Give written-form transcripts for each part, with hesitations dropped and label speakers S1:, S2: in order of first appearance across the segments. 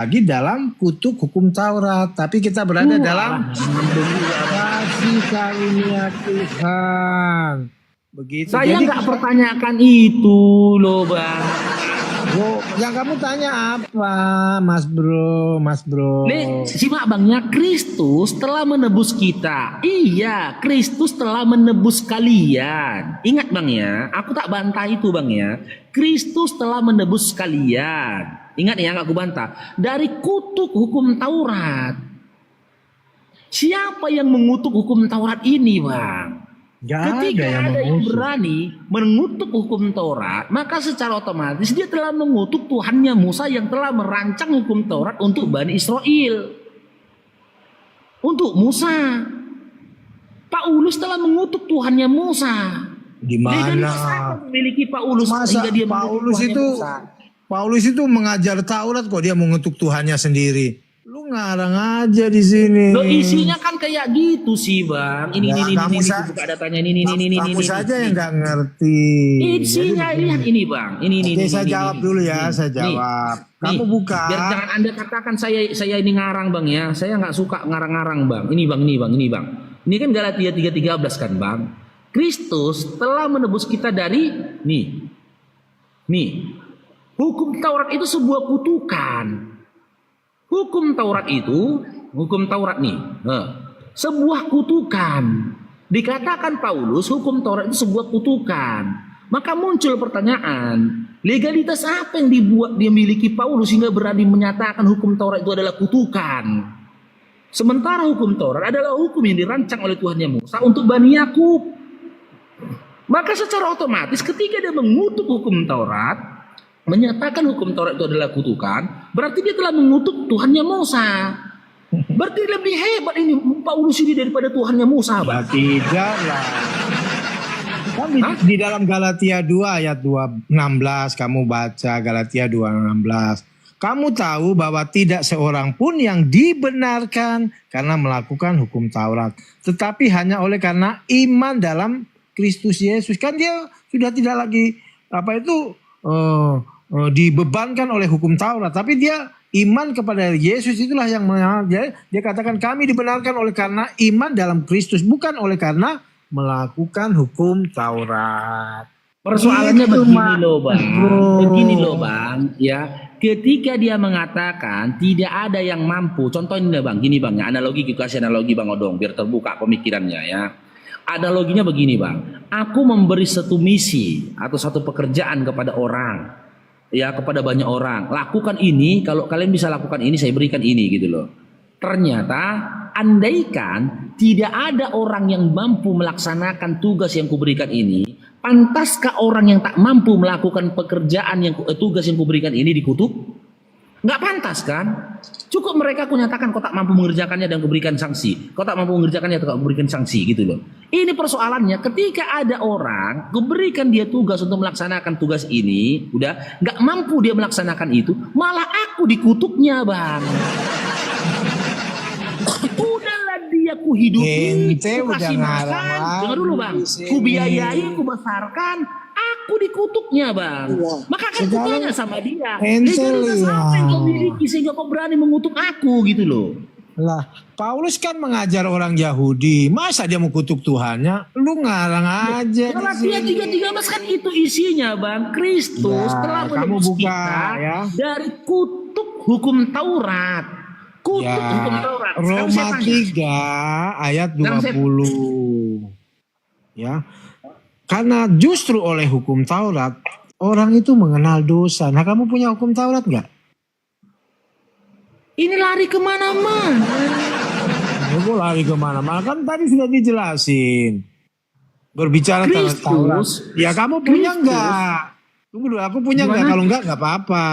S1: lagi dalam kutuk hukum Taurat, tapi kita berada dalam kasih karunia Tuhan. Begitu.
S2: Saya nggak pertanyakan itu loh bang.
S1: Oh, yang kamu tanya apa, Mas Bro?
S2: Nih, simak bang ya, Kristus telah menebus kita. Iya, Kristus telah menebus kalian. Ingat bang ya, aku tak bantah itu bang ya. Kristus telah menebus kalian. Ingat ya, nggak aku bantah. Dari kutuk hukum Taurat. Siapa yang mengutuk hukum Taurat ini bang? Ketika ada yang berani mengutuk hukum Taurat, maka secara otomatis dia telah mengutuk Tuhannya Musa yang telah merancang hukum Taurat untuk Bani Israel. Untuk Musa. Paulus telah mengutuk Tuhannya Musa.
S1: Gimana?
S2: Memiliki Paulus
S1: Masa
S2: sehingga dia
S1: Paulus itu mengajar Taurat kok dia mengutuk Tuhannya sendiri. Lu ngarang aja di sini.
S2: Loh isinya kan kayak gitu sih bang. Ini buka datanya ini.
S1: Kamu saja yang nggak ngerti.
S2: Isinya lihat ini bang. Ini.
S1: Saya jawab dulu ya, saya jawab. Kamu buka.
S2: Biar jangan anda katakan saya ini ngarang bang ya. Saya nggak suka ngarang-ngarang bang. Ini bang. Ini kan Galatia 3:13 kan bang. Kristus telah menebus kita dari nih. Hukum Taurat itu sebuah kutukan. Hukum Taurat nih, sebuah kutukan. Dikatakan Paulus, hukum Taurat itu sebuah kutukan. Maka muncul pertanyaan, legalitas apa yang dia miliki Paulus sehingga berani menyatakan hukum Taurat itu adalah kutukan? Sementara hukum Taurat adalah hukum yang dirancang oleh Tuhannya Musa untuk Bani Yakub. Maka secara otomatis ketika dia mengutuk hukum Taurat, menyatakan hukum Taurat itu adalah kutukan, berarti dia telah mengutuk Tuhannya Musa. Berarti lebih hebat ini Paulus ini daripada Tuhannya Musa.
S1: Tidaklah. Di dalam Galatia 2 ayat 16 kamu baca Galatia 2:16. Kamu tahu bahwa tidak seorang pun yang dibenarkan karena melakukan hukum Taurat, tetapi hanya oleh karena iman dalam Kristus Yesus. Kan dia sudah tidak lagi dibebankan oleh hukum Taurat, tapi dia iman kepada Yesus, itulah yang dia katakan kami dibenarkan oleh karena iman dalam Kristus, bukan oleh karena melakukan hukum Taurat.
S2: Persoalannya begini loh bang, ya. Ketika dia mengatakan tidak ada yang mampu, contohnya bang, gini bang, ya, analogi kita kasih analogi bang Odong biar terbuka pemikirannya ya. Analoginya begini bang, aku memberi satu misi atau satu pekerjaan kepada orang, ya kepada banyak orang, lakukan ini, kalau kalian bisa lakukan ini saya berikan ini gitu loh. Ternyata andaikan tidak ada orang yang mampu melaksanakan tugas yang kuberikan ini, pantaskah orang yang tak mampu melakukan pekerjaan tugas yang kuberikan ini dikutuk? Nggak pantas kan? Cukup mereka aku nyatakan kau tak mampu mengerjakannya dan kuberikan sanksi. Kau tak mampu mengerjakannya atau kau berikan sanksi gitu loh. Ini persoalannya ketika ada orang kuberikan dia tugas untuk melaksanakan tugas ini, udah nggak mampu dia melaksanakan itu, malah aku dikutuknya bang. Udahlah dia ku hidupi, ku kasih makan, dengar dulu bang, ku biayai, ku besarkan, aku dikutuknya bang. Maka kan aku tanya sama dia, legalitas apa yang kau miliki sehingga kau berani mengutuk aku gitu loh.
S1: Lah, Paulus kan mengajar orang Yahudi, masa dia mau kutuk Tuhannya? Lu ngarang aja.
S2: Galatia 3:13 kan itu isinya bang. Kristus telah menebus kita dari kutuk hukum Taurat. Kutuk hukum Taurat.
S1: Roma 3 ayat 20. Ya. Karena justru oleh hukum Taurat orang itu mengenal dosa. Nah, kamu punya hukum Taurat nggak?
S2: Ini lari kemana-mana.
S1: Aku lari kemana-mana, kan tadi sudah dijelasin. Berbicara tentang Taurat. Ya kamu punya nggak? Tunggu dulu, aku punya nggak? Kalau nggak apa-apa.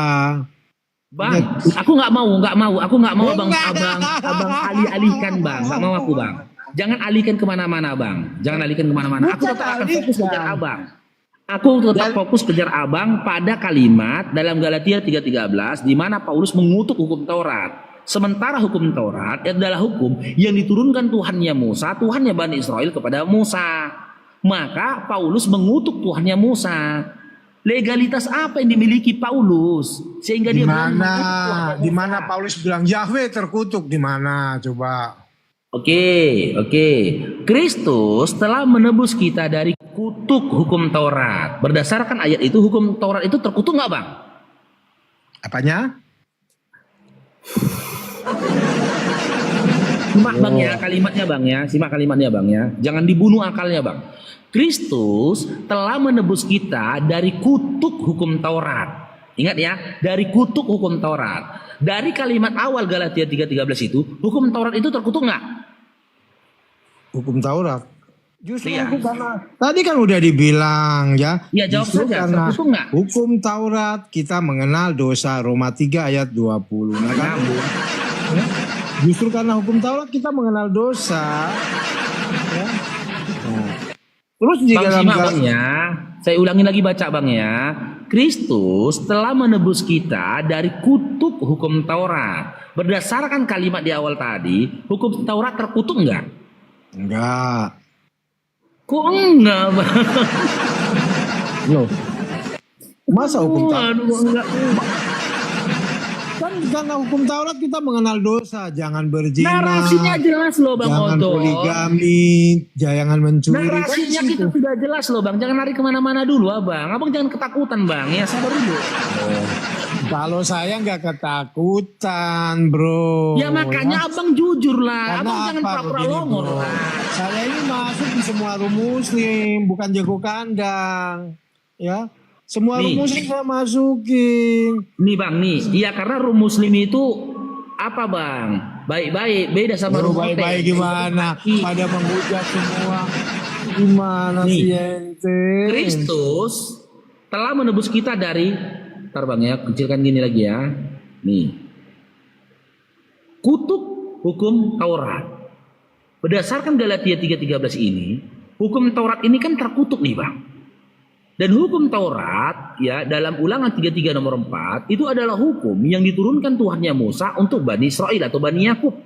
S2: Bang, aku nggak mau bang, abang alih-alihkan bang, nggak mau aku bang. Jangan alihkan kemana-mana bang, Aku tetap akan fokus kejar abang. Aku tetap fokus kejar abang pada kalimat dalam Galatia 3:13 di mana Paulus mengutuk hukum Taurat. Sementara hukum Taurat adalah hukum yang diturunkan Tuhannya Musa, Tuhannya Bani Israel kepada Musa. Maka Paulus mengutuk Tuhannya Musa. Legalitas apa yang dimiliki Paulus sehingga dia berani mengutuk Tuhan
S1: Di
S2: Musa?
S1: mana Paulus bilang Yahweh terkutuk, di mana coba?
S2: Oke. Kristus telah menebus kita dari kutuk hukum Taurat. Berdasarkan ayat itu, hukum Taurat itu terkutuk nggak, Bang?
S1: Apanya?
S2: Simak Bang ya kalimatnya Bang ya. Simak kalimatnya Bang ya. Jangan dibunuh akalnya Bang. Kristus telah menebus kita dari kutuk hukum Taurat. Ingat ya, dari kutuk hukum Taurat. Dari kalimat awal Galatia 3:13 itu, hukum Taurat itu terkutuk nggak?
S1: Hukum Taurat. Justru
S2: Iya.
S1: itu karena tadi kan udah dibilang ya.
S2: Iya, jawab
S1: justru
S2: saja.
S1: karena
S2: Terkutuk nggak?
S1: hukum Taurat kita mengenal dosa, Roma 3 ayat 20. Nah, kan? Ya, justru karena hukum Taurat kita mengenal dosa. Ya. Nah, terus di
S2: Bang
S1: dalam
S2: simak Bang ya. Saya ulangi lagi baca Bang ya. Kristus telah menebus kita dari kutuk hukum Taurat. Berdasarkan kalimat di awal tadi, hukum Taurat terkutuk nggak?
S1: enggak.
S2: Kok enggak Bang?
S1: Loh. Masa hukum Taurat?
S2: Aduh, enggak.
S1: Kan karena hukum Taurat kita mengenal dosa, jangan berzina.
S2: Narasinya jelas loh Bang
S1: Jangan
S2: Odo.
S1: poligami, jangan mencuri.
S2: Narasinya
S1: Kan
S2: kita
S1: situ.
S2: sudah jelas loh Bang. Jangan lari kemana-mana dulu Abang. Abang jangan ketakutan Bang. Ya sabar dulu.
S1: Kalau saya nggak ketakutan, bro.
S2: Ya makanya Abang jujur lah.
S1: Karena
S2: Abang jangan
S1: apa
S2: pura-pura
S1: begini,
S2: longor
S1: bro?
S2: lah.
S1: Saya ini masuk di semua room muslim, bukan jago kandang. Ya, semua room
S2: Nih.
S1: muslim saya masukin.
S2: Nih Bang nih. Iya karena room muslim itu apa Bang? Baik-baik. Beda sama
S1: Baru
S2: room hotel.
S1: baik-baik gimana? Pada menghujat semua. Gimana
S2: Nih.
S1: sih ente?
S2: Kristus telah menebus kita dari, ntar Bang ya, kecilkan gini lagi ya. Nih. Kutuk hukum Taurat. Berdasarkan Galatia 3:13 ini, hukum Taurat ini kan terkutuk nih Bang. Dan hukum Taurat ya dalam Ulangan 33 nomor 4 itu adalah hukum yang diturunkan Tuhannya Musa untuk Bani Israel atau Bani Yakub.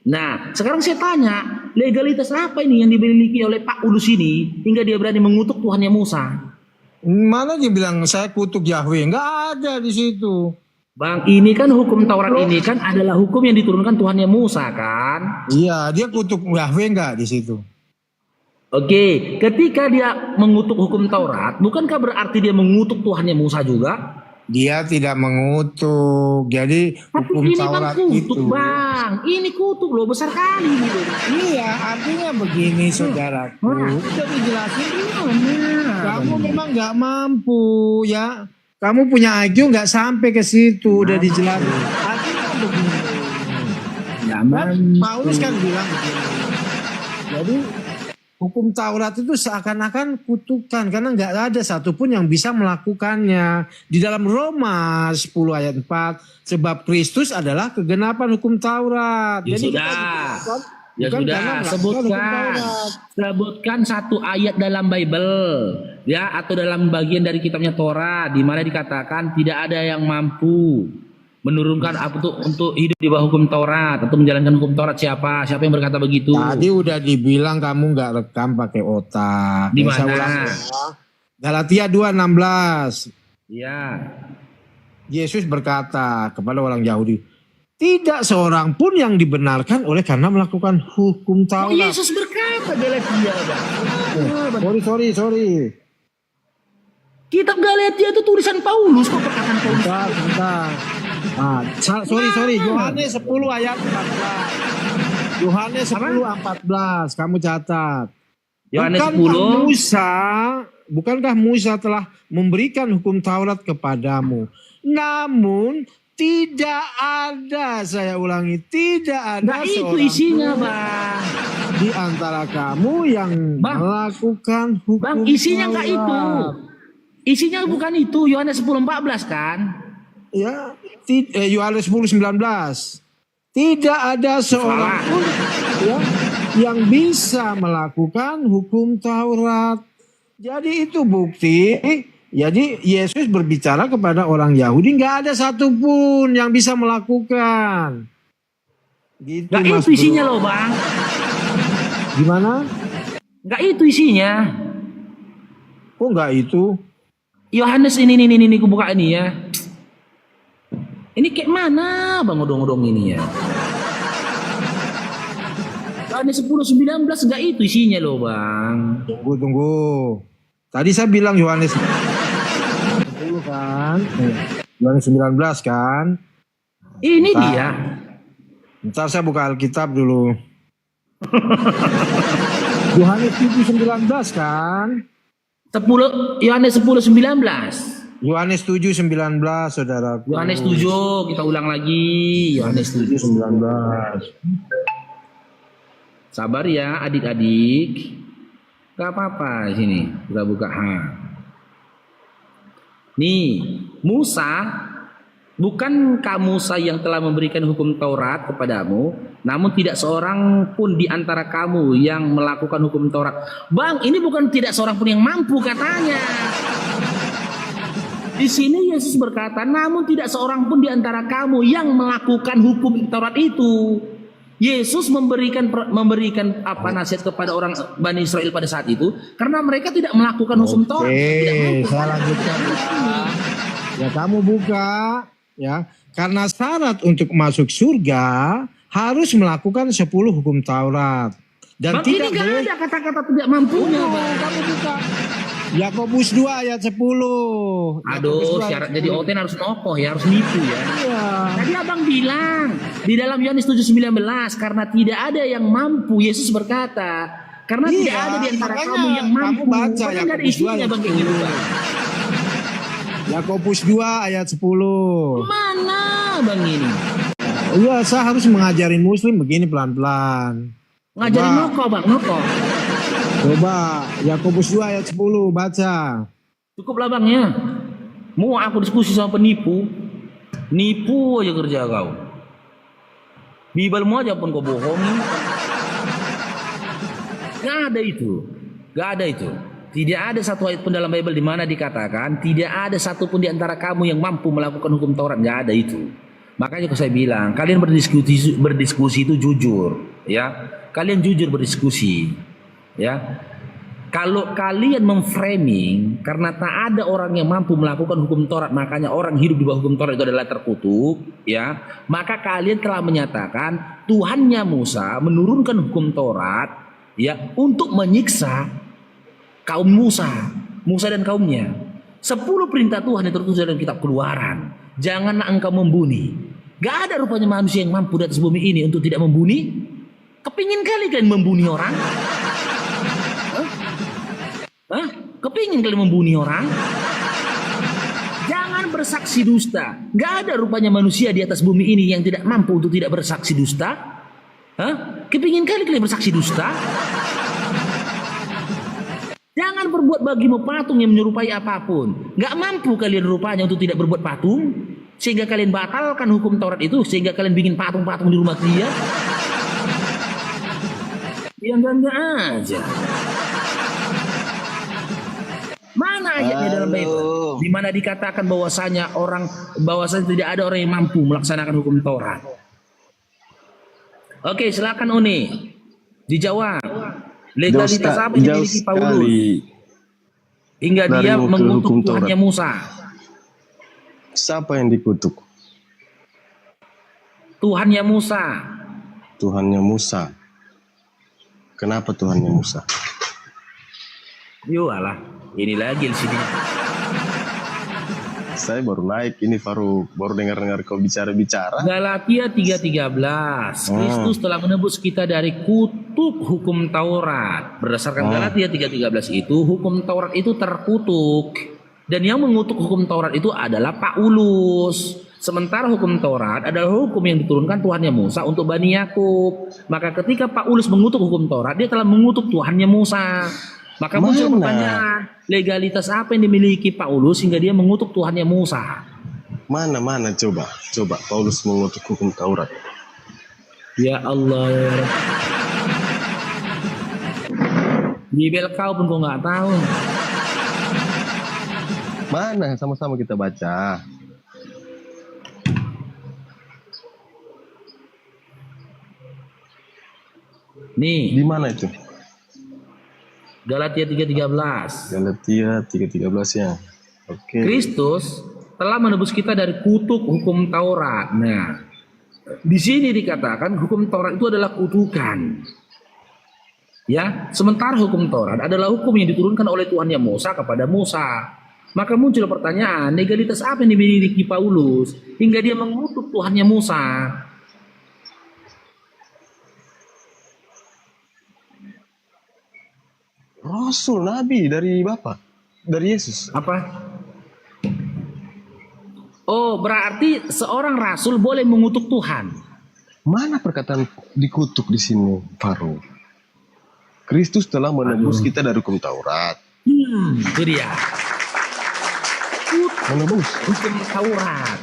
S2: Nah, sekarang saya tanya, legalitas apa ini yang dimiliki oleh Pak Ulus ini hingga dia berani mengutuk Tuhannya Musa?
S1: Mana dia bilang saya kutuk Yahweh? Nggak ada di situ.
S2: Bang, ini kan hukum Taurat ini kan adalah hukum yang diturunkan Tuhannya Musa kan?
S1: Iya, dia kutuk Yahweh nggak di situ?
S2: Oke, ketika dia mengutuk hukum Taurat, bukankah berarti dia mengutuk Tuhannya Musa juga?
S1: Dia tidak mengutuk. Jadi
S2: Tapi
S1: hukum
S2: ini
S1: Taurat
S2: bang kutuk
S1: itu.
S2: bang, ini kutuk loh besar kali ini loh.
S1: Iya, artinya begini saudaraku. Udah dijelasin belum? Kamu memang nggak mampu ya. Kamu punya IQ nggak sampai ke situ. Udah dijelasin. Artinya begini. Kan Paulus kan bilang begini. Jadi hukum Taurat itu seakan-akan kutukan karena nggak ada satupun yang bisa melakukannya. Di dalam Roma 10 ayat 4, sebab Kristus adalah kegenapan hukum Taurat.
S2: Ya
S1: Jadi
S2: sudah.
S1: kita
S2: Ya
S1: bukan
S2: sudah,
S1: karena melakukan hukum
S2: sebutkan.
S1: Taurat.
S2: Sebutkan satu ayat dalam Bible ya atau dalam bagian dari kitabnya Torah di mana dikatakan tidak ada yang mampu menurunkan apa tuh untuk hidup di bawah hukum Taurat atau menjalankan hukum Taurat siapa? Siapa yang berkata begitu?
S1: Tadi udah dibilang kamu nggak rekam pakai otak.
S2: Di
S1: Ya, saya
S2: mana?
S1: ulang ya. Galatia 2:16.
S2: Iya.
S1: Yesus berkata kepada orang Yahudi, tidak seorang pun yang dibenarkan oleh karena melakukan hukum
S2: Oh,
S1: Taurat.
S2: Yesus berkata Galatia, Bang.
S1: Sorry.
S2: Kitab Galatia itu tulisan Paulus kok perkataan Paulus.
S1: Bentar. Sorry. Yohanes 10 ayat 14. Yohanes 10:14. Kamu catat.
S2: Yohanes
S1: Bukankah Musa telah memberikan hukum Taurat kepadamu? Namun tidak ada, saya ulangi, tidak ada
S2: Nah itu
S1: seorang
S2: isinya
S1: pun
S2: Bang.
S1: di antara kamu yang
S2: Bang.
S1: melakukan hukum
S2: Bang isinya nggak itu.
S1: Taurat.
S2: Isinya bukan itu Yohanes 10:14 kan?
S1: Ya, Yohanes 10:19. Tidak ada seorang pun ya, yang bisa melakukan hukum Taurat. Jadi itu bukti. Jadi Yesus berbicara kepada orang Yahudi, nggak ada satupun yang bisa melakukan. Gitu,
S2: Nggak
S1: Mas
S2: itu isinya
S1: Bro.
S2: loh Bang.
S1: Gimana?
S2: Nggak itu isinya.
S1: Kok nggak itu?
S2: Yohanes ini ku buka ini ya. Ini kayak mana Bang Odong-Odong ini ya? Yohanes 10:19 enggak itu isinya loh, Bang.
S1: Tunggu. Tadi saya bilang Yohanes 10 kan? Yohanes 19 kan?
S2: Ini dia.
S1: Ntar saya buka Alkitab dulu. Yohanes 7:19 kan?
S2: Yohanes 10:19.
S1: Yohanes 7:19 saudara.
S2: Yohanes 7 kita ulang lagi. Yohanes
S1: 7:19.
S2: Sabar ya adik-adik. Gak apa-apa sini. Buka-buka. Nih, Musa, bukankah Musa yang telah memberikan hukum Taurat kepadamu, namun tidak seorang pun di antara kamu yang melakukan hukum Taurat. Bang, ini bukan tidak seorang pun yang mampu katanya. Di sini Yesus berkata, namun tidak seorang pun di antara kamu yang melakukan hukum Taurat itu. Yesus memberikan apa nasihat kepada orang Bani Israel pada saat itu karena mereka tidak melakukan hukum Taurat.
S1: Saya lanjutkan. Ya kamu buka ya. Karena syarat untuk masuk surga harus melakukan 10 hukum Taurat. Dan
S2: Bang, ini gak ada kata-kata tidak mampunya.
S1: Kamu buka Yakobus 2 ayat 10.
S2: Aduh, syarat jadi oten harus nokoh ya, harus nipu ya.
S1: Iya.
S2: Tadi abang bilang di dalam Yohanes 7:19 karena tidak ada yang mampu, Yesus berkata, karena tidak ada di antara kamu yang mampu.
S1: Kamu baca
S2: Yakobus ada isinya bang kayak gitu bang.
S1: Yakobus 2 ayat 10.
S2: Mana bang ini?
S1: Iya, saya harus mengajarin muslim begini pelan-pelan.
S2: Ngajarin nokoh bang, nokoh.
S1: Coba Yakobus 2 ayat 10 baca.
S2: Cukup lah bang ya. Mau aku diskusi sama penipu, nipu aja kerja kau. Bibelmu aja pun kau bohongi. Gak ada itu, gak ada itu. Tidak ada satu ayat pun dalam Bible di mana dikatakan tidak ada satu pun di antara kamu yang mampu melakukan hukum Taurat. Gak ada itu. Makanya saya bilang kalian berdiskusi itu jujur, ya. Kalian jujur berdiskusi. Ya, kalau kalian memframing karena tak ada orang yang mampu melakukan hukum Taurat, makanya orang hidup di bawah hukum Taurat itu adalah terkutuk, ya, maka kalian telah menyatakan Tuhannya Musa menurunkan hukum Taurat, ya, untuk menyiksa kaum Musa dan kaumnya. 10 perintah Tuhan yang tertulis dalam kitab Keluaran. Janganlah engkau membunuh. Gak ada rupanya manusia yang mampu di atas bumi ini untuk tidak membunuh. Kepingin kali kalian membunuh orang? Hah? Kepingin kalian membunuh orang? Jangan bersaksi dusta. Gak ada rupanya manusia di atas bumi ini yang tidak mampu untuk tidak bersaksi dusta. Hah? Kepingin kali kalian bersaksi dusta? Jangan berbuat bagimu patung yang menyerupai apapun. Gak mampu kalian rupanya untuk tidak berbuat patung, sehingga kalian batalkan hukum Taurat itu, sehingga kalian bikin patung-patung di rumah dia. Yang gak aja. Mana ayatnya dalam Bible di mana dikatakan bahwasanya tidak ada orang yang mampu melaksanakan hukum Taurat? Oke, silakan Uni. Dijawab. Legalitas apa yang dimiliki Paulus hingga dia mengutuk Tuhannya Musa?
S3: Siapa yang dikutuk?
S2: Tuhannya Musa.
S3: Tuhannya Musa. Kenapa Tuhannya Musa?
S2: Yo alah, ini lagi di sini.
S3: Saya baru naik ini baru dengar kau bicara-bicara.
S2: Galatia 3:13. Kristus telah menebus kita dari kutuk hukum Taurat. Berdasarkan Galatia 3:13 itu hukum Taurat itu terkutuk. Dan yang mengutuk hukum Taurat itu adalah Paulus. Sementara hukum Taurat adalah hukum yang diturunkan Tuhannya Musa untuk Bani Yakub. Maka ketika Paulus mengutuk hukum Taurat, dia telah mengutuk Tuhannya Musa. Maka muncul pertanyaan, legalitas apa yang dimiliki Paulus sehingga dia mengutuk Tuhannya Musa?
S3: Mana coba Paulus mengutuk hukum Taurat.
S2: Ya Allah. Bibel kau pun kau nggak tahu.
S3: Mana sama-sama kita baca.
S2: Nih.
S3: Di mana itu?
S2: Galatia 3:13.
S3: Galatia 3:13 ya. Oke.
S2: Kristus telah menebus kita dari kutuk hukum Taurat. Nah, di sini dikatakan hukum Taurat itu adalah kutukan. Ya, sementara hukum Taurat adalah hukum yang diturunkan oleh Tuhannya Musa kepada Musa. Maka muncul pertanyaan, legalitas apa yang dimiliki Paulus hingga dia mengutuk Tuhannya Musa?
S3: Rasul, Nabi dari Bapak, dari Yesus.
S2: Apa? Oh, berarti seorang rasul boleh mengutuk Tuhan.
S3: Mana perkataan dikutuk di sini, Faro? Kristus telah menebus kita dari hukum Taurat.
S2: Itu dia.
S3: Menebus.
S2: Hukum Taurat.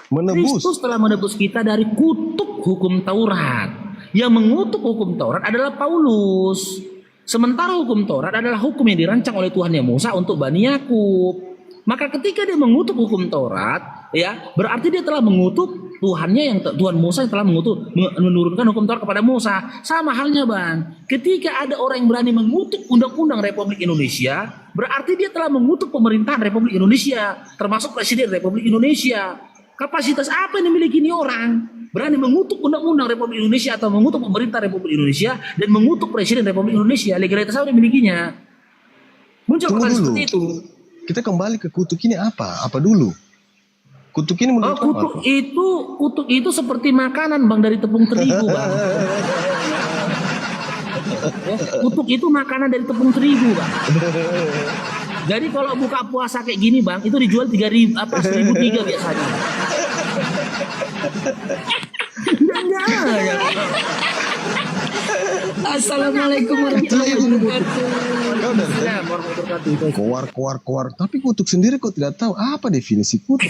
S3: Menebus.
S2: Kristus telah menebus kita dari kutuk hukum Taurat. Yang mengutuk hukum Taurat adalah Paulus. Sementara hukum Taurat adalah hukum yang dirancang oleh Tuhannya Musa untuk Bani Yakub. Maka ketika dia mengutuk hukum Taurat, ya, berarti dia telah mengutuk Tuhan Musa yang telah menurunkan hukum Taurat kepada Musa. Sama halnya, Bang. Ketika ada orang yang berani mengutuk undang-undang Republik Indonesia, berarti dia telah mengutuk pemerintahan Republik Indonesia, termasuk Presiden Republik Indonesia. Kapasitas apa yang dimiliki ini orang? Berani mengutuk undang-undang Republik Indonesia atau mengutuk pemerintah Republik Indonesia dan mengutuk Presiden Republik Indonesia. Legalitas apa yang dimilikinya? Muncul pertanyaan seperti itu.
S3: Kita kembali ke kutuk ini apa? Apa dulu? Kutuk ini menurut
S2: kutuk apa? Kutuk itu seperti makanan, Bang, dari tepung terigu, Bang. Kutuk itu makanan dari tepung terigu, Bang. Jadi kalau buka puasa kayak gini, Bang, itu dijual 1.003 biasanya. Enggak. Assalamualaikum warahmatullahi wabarakatuh.
S3: Koar. Tapi kutuk sendiri kau tidak tahu apa definisi kutuk.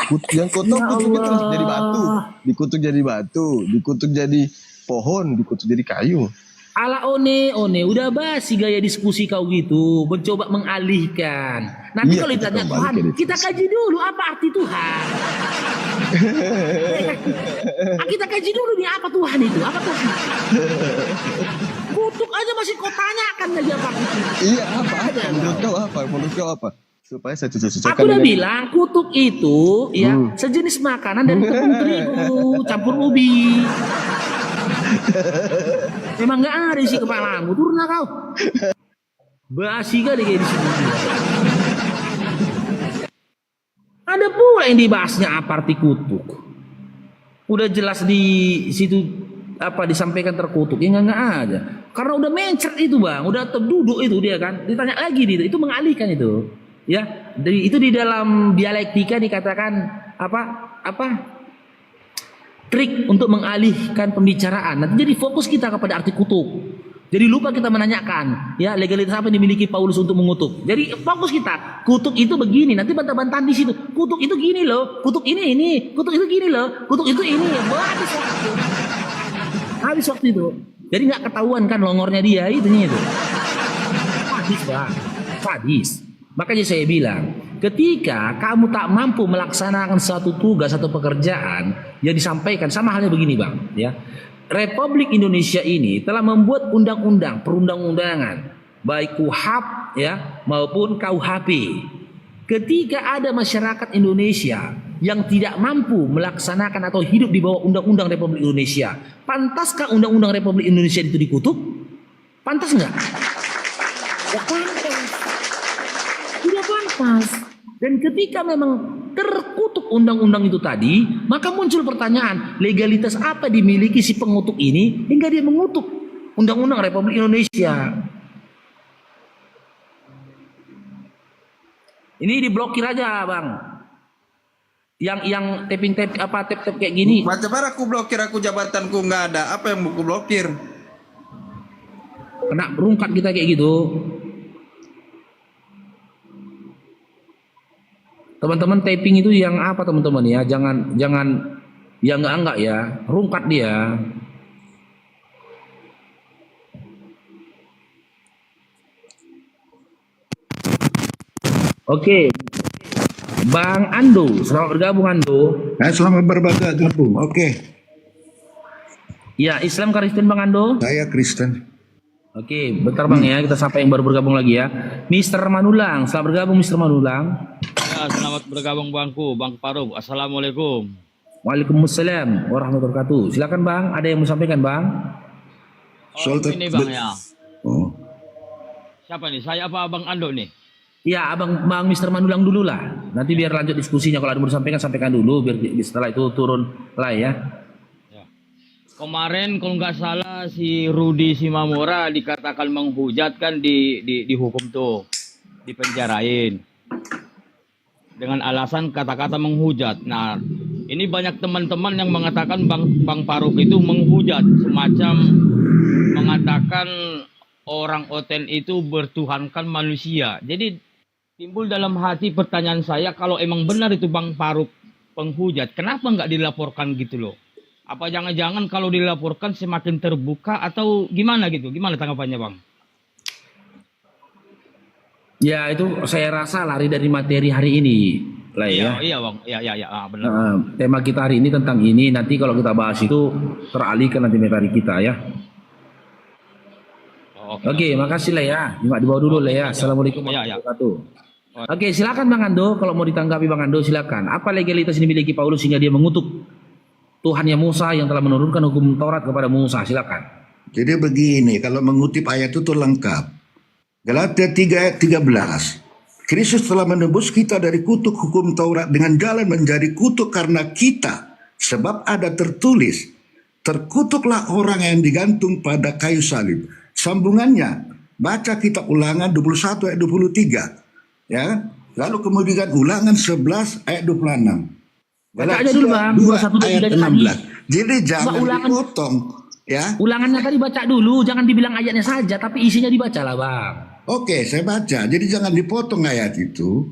S3: Kutuk. Yang kau tahu kutuk itu jadi batu, dikutuk jadi batu, dikutuk jadi pohon, dikutuk jadi kayu.
S2: Ala one, udah basi gaya diskusi kau gitu, mencoba mengalihkan. Nanti kalau ditanya Tuhan, kita kaji dulu apa arti Tuhan. Kita kaji dulu nih apa Tuhan itu, apa Tuhan. Kutuk aja masih kau tanyakan aja apa itu.
S3: Iya apa? Menurut kau apa? Supaya saya cocok-cocokkan.
S2: Aku udah bilang kutuk itu ya sejenis makanan dari tepung terigu campur ubi. Emang nggak ada isi kepalamu, turunlah kau. Basi kali kayak di sini. Ada pula yang dibahasnya apa arti kutuk. Udah jelas di situ apa disampaikan terkutuk, ya nggak ada. Karena udah mencret itu, Bang, udah terduduk itu dia kan. Ditanya lagi itu mengalihkan itu. Ya, itu di dalam dialektika dikatakan apa? Trik untuk mengalihkan pembicaraan. Nanti jadi fokus kita kepada arti kutuk. Jadi lupa kita menanyakan, ya, legalitas apa yang dimiliki Paulus untuk mengutuk. Jadi fokus kita, kutuk itu begini. Nanti bantah-bantahan di situ. Kutuk itu gini loh, kutuk ini, kutuk itu gini loh, kutuk itu ini. Habis waktu itu. Jadi nggak ketahuan kan longornya dia itu. Sadis, Bang. Sadis. Makanya saya bilang, ketika kamu tak mampu melaksanakan satu tugas atau pekerjaan yang disampaikan, sama halnya begini, Bang, ya. Republik Indonesia ini telah membuat undang-undang, perundang-undangan, baik KUHP ya maupun KUHP. Ketika ada masyarakat Indonesia yang tidak mampu melaksanakan atau hidup di bawah undang-undang Republik Indonesia, pantaskah undang-undang Republik Indonesia itu dikutuk? Pantas nggak? Tidak pantas. Tidak pantas. Dan ketika memang terkutuk undang-undang itu tadi, maka muncul pertanyaan, legalitas apa dimiliki si pengutuk ini hingga dia mengutuk undang-undang Republik Indonesia? Ini diblokir aja, Bang. Yang tap kayak gini.
S4: Macam mana aku blokir, aku jabatanku nggak ada. Apa yang aku blokir?
S2: Kena berungkat kita kayak gitu. Teman-teman taping itu yang apa teman-teman ya? Jangan ya enggak ya. Rungkat dia. Oke. Bang Ando, selamat bergabung Ando.
S5: Selamat bergabung. Oke.
S2: Ya, Islam Kristen Bang Ando?
S5: Saya Kristen.
S2: Oke, bentar Bang ya, kita sampai yang baru bergabung lagi ya. Mr. Manulang, selamat bergabung Mr. Manulang.
S4: Ya,
S6: Ya, selamat bergabung Bangku, Bang Faruk. Assalamualaikum.
S2: Waalaikumsalam warahmatullahi wabarakatuh. Silakan Bang, ada yang mau sampaikan Bang?
S6: Ini Bang ya.
S5: Oh.
S6: Siapa nih? Saya apa Abang Ando nih?
S2: Ya, Bang Mr. Manulang dulu lah. Nanti biar lanjut diskusinya. Kalau ada yang mau disampaikan, sampaikan dulu. Biar setelah itu turun lah ya.
S6: Ya. Kemarin kalau nggak salah si Rudi Simamora dikatakan menghujat kan dihukum tuh, dipenjarain dengan alasan kata-kata menghujat. Nah, ini banyak teman-teman yang mengatakan Bang Faruk itu menghujat, semacam mengatakan orang Oten itu bertuhankan manusia. Jadi timbul dalam hati pertanyaan saya, kalau emang benar itu Bang Faruk penghujat, kenapa nggak dilaporkan gitu loh? Apa jangan-jangan kalau dilaporkan semakin terbuka atau gimana gitu? Gimana tanggapannya Bang?
S2: Ya, itu saya rasa lari dari materi hari ini lah ya.
S6: Iya Bang, iya, benar.
S2: Tema kita hari ini tentang ini. Nanti kalau kita bahas itu teralihkan nanti materi kita ya. Oke, makasih lah ya. Cuma dibawa dulu lah ya. Assalamualaikum warahmatullahi wabarakatuh. Oke, silakan Bang Ando. Kalau mau ditanggapi Bang Ando, silakan. Apa legalitas yang dimiliki Paulus sehingga dia mengutuk Tuhannya Musa yang telah menurunkan hukum Taurat kepada Musa? Silakan.
S5: Jadi begini, kalau mengutip ayat itu lengkap. Galatia 3 ayat 13. Kristus telah menebus kita dari kutuk hukum Taurat dengan jalan menjadi kutuk karena kita. Sebab ada tertulis, terkutuklah orang yang digantung pada kayu salib. Sambungannya, baca kitab Ulangan 21 ayat 23. Ya, lalu kemudian Ulangan 11 ayat 26.
S2: Baca aja dulu Bang,
S5: 2 ayat 16. Jadi jangan
S2: Ulangan,
S5: dipotong, ya.
S2: Ulangannya tadi baca dulu, jangan dibilang ayatnya saja, tapi isinya dibaca lah Bang.
S5: Oke, saya baca. Jadi jangan dipotong ayat itu.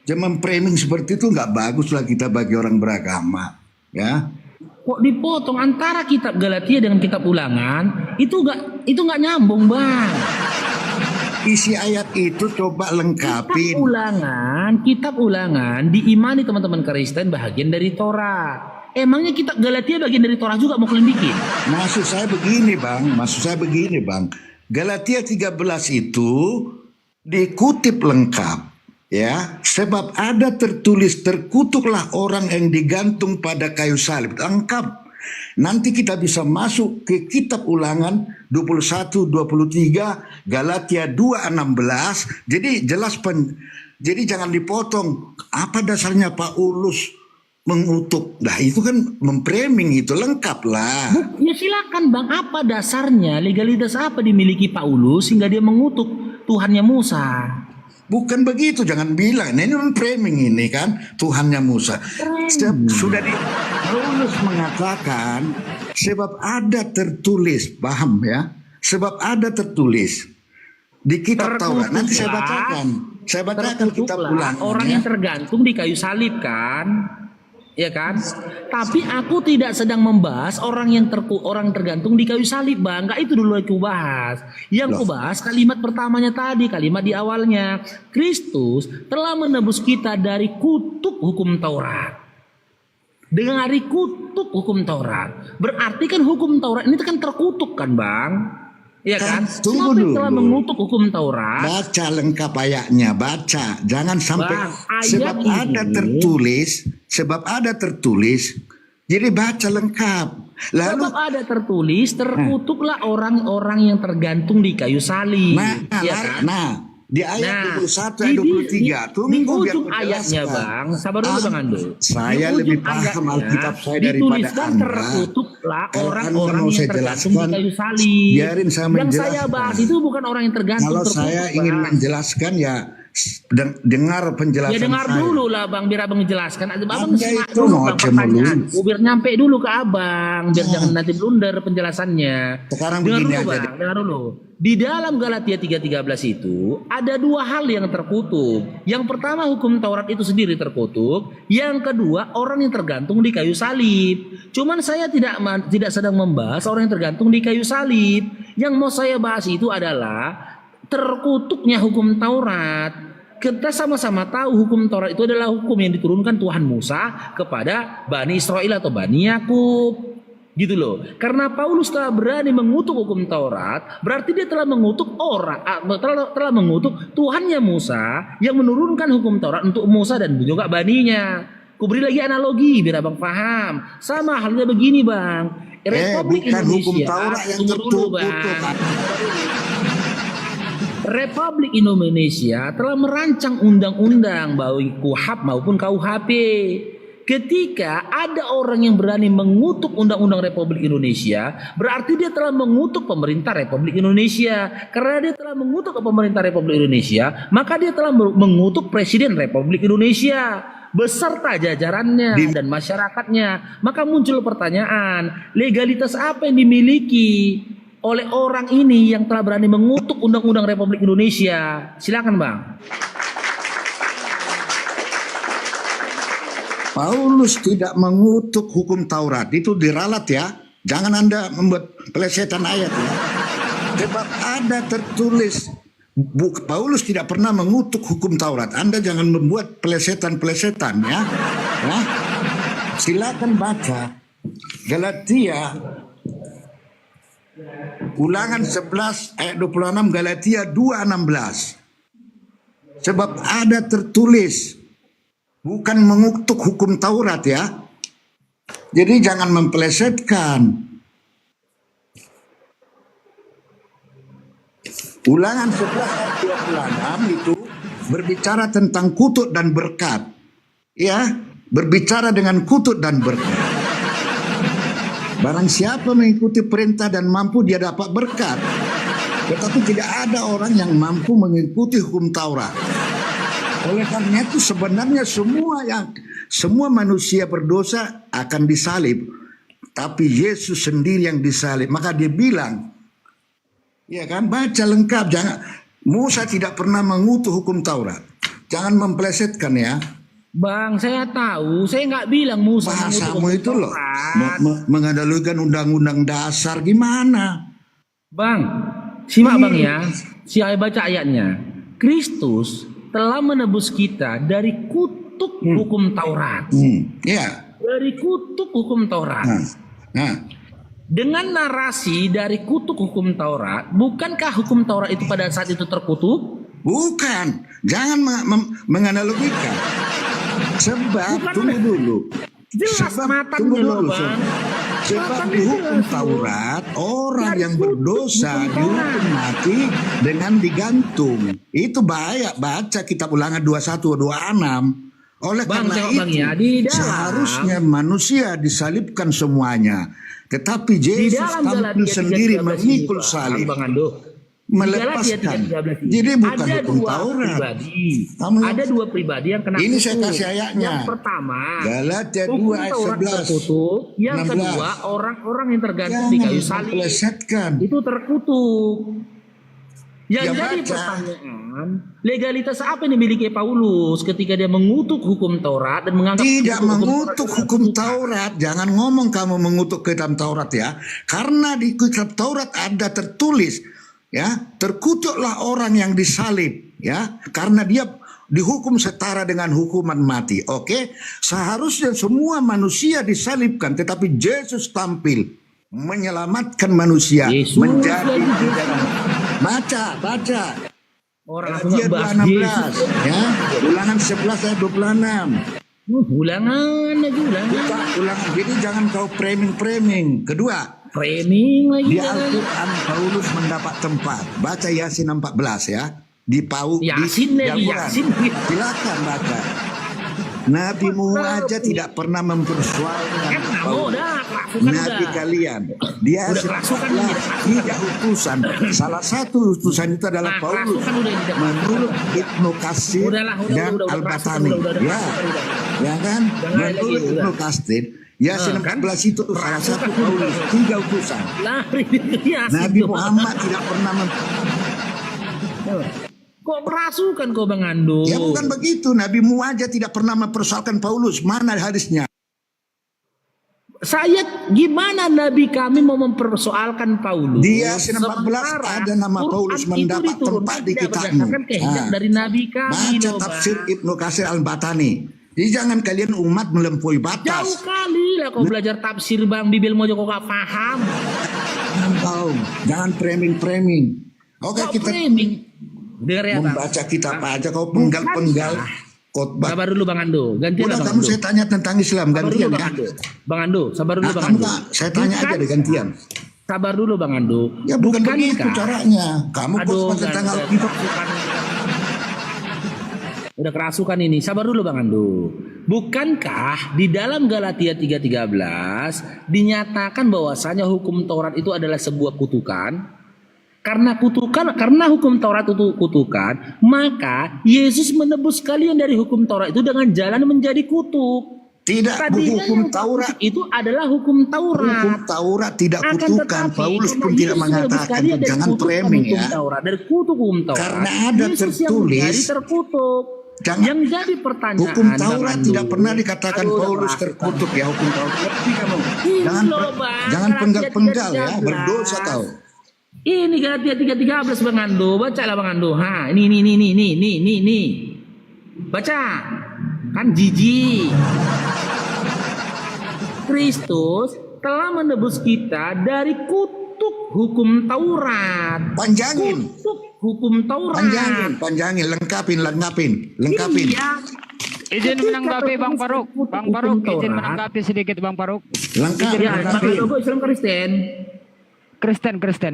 S5: Jangan framing seperti itu nggak bagus lah kita bagi orang beragama, ya.
S2: Kok dipotong antara kitab Galatia dengan kitab Ulangan? Itu nggak nyambung Bang.
S5: Isi ayat itu coba lengkapin.
S2: Kitab Ulangan diimani teman-teman Kristen bagian dari Torah. Emangnya kitab Galatia bagian dari Torah juga mau kalian bikin?
S5: Maksud saya begini bang. Galatia 13 itu dikutip lengkap. Ya, sebab ada tertulis terkutuklah orang yang digantung pada kayu salib. Lengkap. Nanti kita bisa masuk ke kitab Ulangan 21, 23, Galatia 2, 16. Jadi jelas jadi jangan dipotong. Apa dasarnya Paulus mengutuk? Nah itu kan memframing, itu lengkap lah.
S2: Ya silakan Bang, apa dasarnya? Legalitas apa dimiliki Paulus sehingga dia mengutuk Tuhannya Musa?
S5: Bukan begitu, jangan bilang. Nah, ini framing ini kan Tuhannya Musa. Sudah Paulus mengatakan sebab ada tertulis, paham ya? Sebab ada tertulis di kitab Taurat. Nanti saya bacakan. Saya bacakan kitab Ulangan.
S2: Orang yang tergantung di kayu salib kan? Ya kan? Tapi aku tidak sedang membahas orang tergantung di kayu salib Bang. Enggak, itu dulu aku bahas. Yang aku bahas kalimat pertamanya tadi, kalimat di awalnya. Kristus telah menebus kita dari kutuk hukum Taurat. Dengan hari kutuk hukum Taurat. Berarti kan hukum Taurat ini kan terkutuk kan Bang? Iya kan?
S5: Tunggu dulu.
S2: Telah mengutuk hukum Taurat.
S5: Baca lengkap ayatnya, baca. Jangan sampai
S2: Bang,
S5: sebab ada tertulis. Jadi baca lengkap. Lalu
S2: sebab ada tertulis terkutuklah orang-orang yang tergantung di kayu salib.
S5: Di ayat 21 ayat 23. Tunggu
S2: di ujung ayatnya Bang, sabar dulu Bang Ando.
S5: Saya lebih paham Alkitab saya daripada Anda.
S2: Terkutuklah orang-orang yang tergantung di kayu salib.
S5: Biarin saya menjelaskan.
S2: Yang saya bahas itu bukan orang yang tergantung.
S5: Kalau saya ingin menjelaskan ya dengar penjelasan
S2: ya dengar
S5: saya.
S2: Dulu lah Bang, biar Abang jelaskan. Abang simak
S5: itu
S2: dulu Bang pertanyaan. Biar nyampe dulu ke Abang, biar jangan nanti blunder penjelasannya.
S5: Sekarang
S2: dengar
S5: begini
S2: dulu,
S5: aja.
S2: Bang, dengar dulu. Di dalam Galatia 3:13 itu ada dua hal yang terkutuk. Yang pertama hukum Taurat itu sendiri terkutuk. Yang kedua orang yang tergantung di kayu salib. Cuman saya tidak sedang membahas orang yang tergantung di kayu salib. Yang mau saya bahas itu adalah terkutuknya hukum Taurat. Kita sama-sama tahu hukum Taurat itu adalah hukum yang diturunkan Tuhan Musa kepada Bani Israel atau Bani Yakub. Gitu loh. Karena Paulus telah berani mengutuk hukum Taurat, berarti dia telah mengutuk telah mengutuk Tuhannya Musa yang menurunkan hukum Taurat untuk Musa dan juga baninya. Ku beri lagi analogi biar abang paham. Sama halnya begini bang. Republik
S5: bukan
S2: Indonesia.
S5: hukum Taurat yang
S2: Tunggu dulu,
S5: tertutup.
S2: Bang. Republik Indonesia telah merancang undang-undang baik KUHP maupun KUHP. Ketika ada orang yang berani mengutuk undang-undang Republik Indonesia, berarti dia telah mengutuk pemerintah Republik Indonesia. Karena dia telah mengutuk pemerintah Republik Indonesia, maka dia telah mengutuk Presiden Republik Indonesia beserta jajarannya dan masyarakatnya. Maka muncul pertanyaan, legalitas apa yang dimiliki oleh orang ini yang telah berani mengutuk undang-undang Republik Indonesia? Silakan bang.
S5: Paulus tidak mengutuk hukum Taurat, itu diralat ya. Jangan Anda membuat pelesetan ayat ya. Sebab ada tertulis, Paulus tidak pernah mengutuk hukum Taurat. Anda jangan membuat pelesetan-pelesetan ya. Silakan baca Galatia Ulangan 11 ayat 26, Galatia 2:16. Sebab ada tertulis, bukan mengutuk hukum Taurat ya. Jadi jangan mempelesetkan. Ulangan 11 ayat 26 itu berbicara tentang kutuk dan berkat. Ya, berbicara dengan kutuk dan berkat. Barang siapa mengikuti perintah dan mampu, dia dapat berkat. Tetapi tidak ada orang yang mampu mengikuti hukum Taurat. Oleh karena itu sebenarnya semua manusia berdosa akan disalib, tapi Yesus sendiri yang disalib. Maka dia bilang, ya kan, baca lengkap. Jangan, Musa tidak pernah mengutuk hukum Taurat. Jangan memplesetkan ya.
S2: Bang, saya tahu, saya nggak bilang Musa
S5: Bahasamu itu loh, mengandalkan undang-undang dasar gimana?
S2: Bang, simak bang ya, saya baca ayatnya. Kristus telah menebus kita dari kutuk hukum Taurat.
S5: Ya.
S2: Dari kutuk hukum Taurat. Dengan narasi dari kutuk hukum Taurat, bukankah hukum Taurat itu pada saat itu terkutuk?
S5: Bukan, jangan menganalogikan. Sebab
S2: Bukan,
S5: tunggu dulu.
S2: Jelas matanya loh bang.
S5: Sebab di hukum Taurat orang yang berdosa dihukum mati dengan digantung. Itu bahaya. Baca kitab Ulangan 21-26. Oleh
S2: Bang,
S5: karena itu
S2: bang, ya, di dalam,
S5: seharusnya manusia disalibkan semuanya. Tetapi Yesus tampil sendiri memikul salib.
S2: Bang Ando,
S5: melepaskan. Jadi bukan
S2: ada
S5: hukum
S2: dua
S5: Taurat.
S2: Pribadi.
S5: Kamu
S2: Ada dua pribadi yang kena
S5: ini
S2: kutuk.
S5: saya kasih ayatnya.
S2: Yang pertama,
S5: Galatia 2
S2: hukum
S5: ayat
S2: Taurat
S5: 11.
S2: terkutuk. Yang
S5: 16.
S2: kedua, orang-orang yang tergantung di kayu salib
S5: mempelesetkan.
S2: itu terkutuk. Yang
S5: Ya,
S2: jadi
S5: baca.
S2: pertanyaan, legalitas apa yang dimiliki Paulus ketika dia mengutuk hukum Taurat dan menganggap
S5: Tidak mengutuk
S2: Taurat
S5: hukum Taurat. Jangan ngomong kamu mengutuk kitab Taurat ya. Karena di kitab Taurat ada tertulis, ya, terkutuklah orang yang disalib, ya, karena dia dihukum setara dengan hukuman mati. Oke, seharusnya semua manusia disalibkan, tetapi Yesus tampil menyelamatkan manusia
S2: Yesus
S5: menjadi
S2: lagi,
S5: pidana. Baca.
S2: orang aku
S5: Galatia
S2: nggak bahas
S5: 2:16,
S2: Yesus.
S5: ya, Ulangan 11 ayat 26.
S2: Ulangan lagi
S5: Buka ulangan. Jadi jangan kau framing. Kedua,
S2: framing lagi.
S5: di Al-Quran Paulus mendapat tempat. Baca Yasin 14 ya.
S2: Yasin lagi, Yasin.
S5: Silakan baca. Nabi Muhammad aja tidak pernah mempersoalkan Paulus. Nabi kalian. Dia tidak utusan. Salah satu utusan itu adalah Paulus. Menurut Ibnu Katsir dan Al-Batani. Ya kan? Menurut Ibnu Katsir, Yasin 14 itu salah satu Paulus, 3 utusan. Nabi Muhammad tidak pernah
S2: Kok kerasukan kau Bang Ando?
S5: Ya bukan begitu. Nabi Muhammad tidak pernah mempersoalkan Paulus. Mana hadisnya?
S2: Saya gimana Nabi kami mau mempersoalkan Paulus?
S5: Di Yasin 14 ada nama Paulus mendapat tempat di kitabmu.
S2: Berdasarkan kehendak dari Nabi kami.
S5: Baca tafsir Ibnu Katsir Al-Batani. Jadi jangan kalian umat melampaui
S2: Jauh
S5: batas.
S2: kali lah kau belajar tafsir bang, Bibil mojo kau gak paham.
S5: Jangan framing. Oke,
S2: Kok
S5: kita
S2: framing? Dengar ya bang.
S5: membaca kitab aja, kau penggal-penggal khotbah.
S2: Sabar dulu bang Ando, gantian
S5: Udah
S2: lah bang
S5: kamu
S2: Ando.
S5: saya tanya tentang Islam,
S2: Sabar dulu
S5: gantian
S2: bang
S5: ya.
S2: Ando. Bang Ando, sabar dulu
S5: Nah,
S2: bang
S5: kamu
S2: Ando.
S5: tak, saya tanya aja deh gantian.
S2: Sabar dulu bang Ando.
S5: Ya bukan
S2: Bukankah-
S5: begitu caranya. Kamu khotbah tentang
S2: udah
S5: Alkitab.
S2: Udah kerasukan ini. Sabar dulu Bang Ando. Bukankah di dalam Galatia 3:13 dinyatakan bahwasanya hukum Taurat itu adalah sebuah kutukan? Karena hukum Taurat itu kutukan, maka Yesus menebus kalian dari hukum Taurat itu dengan jalan menjadi kutuk.
S5: Tidak,
S2: Tadinya
S5: hukum
S2: yang
S5: Taurat.
S2: itu adalah hukum Taurat.
S5: Hukum Taurat tidak
S2: Akan
S5: kutukan.
S2: tetapi,
S5: Paulus pun
S2: karena
S5: tidak
S2: Yesus menebus
S5: mengatakan
S2: kalian dari
S5: jangan
S2: kutukan
S5: framing
S2: hukum
S5: ya.
S2: Taurat, dari kutuk hukum Taurat.
S5: Karena ada
S2: Yesus yang
S5: tertulis,
S2: menjadi terkutuk.
S5: jangan-
S2: Yang jadi pertanyaan
S5: Hukum
S2: Bang
S5: Taurat
S2: Ando.
S5: tidak pernah dikatakan
S2: Aduh, udah
S5: Paulus
S2: keras.
S5: terkutuk ya hukum Taurat. Ngerti kamu?
S2: Ini
S5: Jangan
S2: loh, Bang.
S5: jangan
S2: Galatia
S5: penggal-penggal ya,
S2: 3:13.
S5: berdosa kau.
S2: Ini Galatia 3:13 Bang Ando, baca lah Bang Ando. Ha, ini. Baca. Kan jijik. Kristus telah menebus kita dari kutuk hukum Taurat.
S5: Panjangin,
S2: Kutuk hukum Taurat.
S5: panjangin, lengkapin.
S2: Iya.
S6: Izin menanggapi Bang Faruk.
S2: Kutuk
S6: Bang Faruk,
S2: hukum
S6: izin
S2: Taurat.
S6: menanggapi sedikit Bang Faruk.
S5: Lengkapin,
S2: Ya, Bang Alogo Islam Kristen.
S6: Kristen.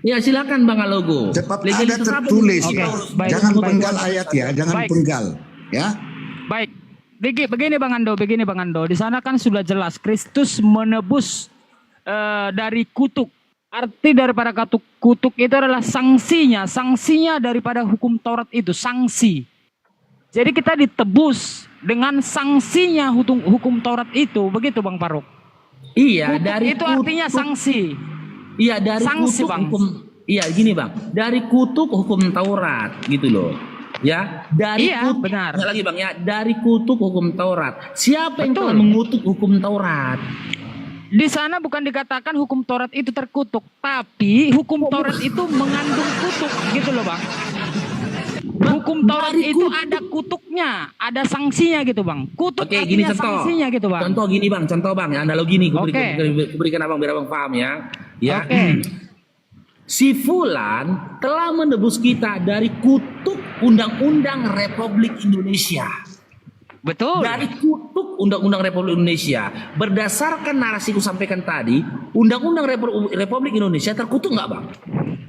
S2: Ya silakan Bang Alogo.
S5: Cepat ada
S2: Legalitas apa
S5: tertulis.
S2: yang
S6: Oke,
S2: harus-
S6: baik.
S5: Jangan penggal ayat ya, jangan
S6: Baik.
S5: penggal ya.
S6: Baik. Begini Bang Ando. Di sana kan sudah jelas Kristus menebus dari kutuk. Arti daripada kutuk itu adalah sanksinya daripada hukum Taurat itu, sanksi. Jadi kita ditebus dengan sanksinya hukum Taurat itu, begitu Bang Faruk.
S2: Iya,
S6: Kutuk
S2: dari
S6: itu artinya
S2: kutuk-
S6: sanksi.
S2: Iya, dari
S6: sanksi,
S2: kutuk
S6: Bang.
S2: hukum. Iya, gini Bang. Dari kutuk hukum Taurat gitu loh. Ya, dari
S6: Iya,
S2: kutuk,
S6: benar.
S2: Sekali lagi Bang ya, dari kutuk hukum Taurat. Siapa yang
S6: Betul.
S2: telah mengutuk hukum Taurat?
S6: Di sana bukan dikatakan hukum Taurat itu terkutuk, tapi hukum Taurat itu mengandung kutuk, gitu loh Bang. Hukum Taurat
S2: Dari
S6: itu
S2: kutuk.
S6: ada kutuknya, ada sanksinya gitu Bang. Kutuk
S2: Oke, gini
S6: artinya
S2: contoh.
S6: sanksinya gitu Bang.
S2: Contoh gini Bang, ya, analogi nih
S6: Oke.
S2: kuberikan Abang biar Abang paham ya. Ya.
S6: Oke.
S2: Si Fulan telah menebus kita dari kutuk Undang-Undang Republik Indonesia.
S6: Betul.
S2: Dari kutuk Undang-Undang Republik Indonesia. Berdasarkan narasi ku sampaikan tadi, Undang-Undang Republik Indonesia terkutuk nggak Bang?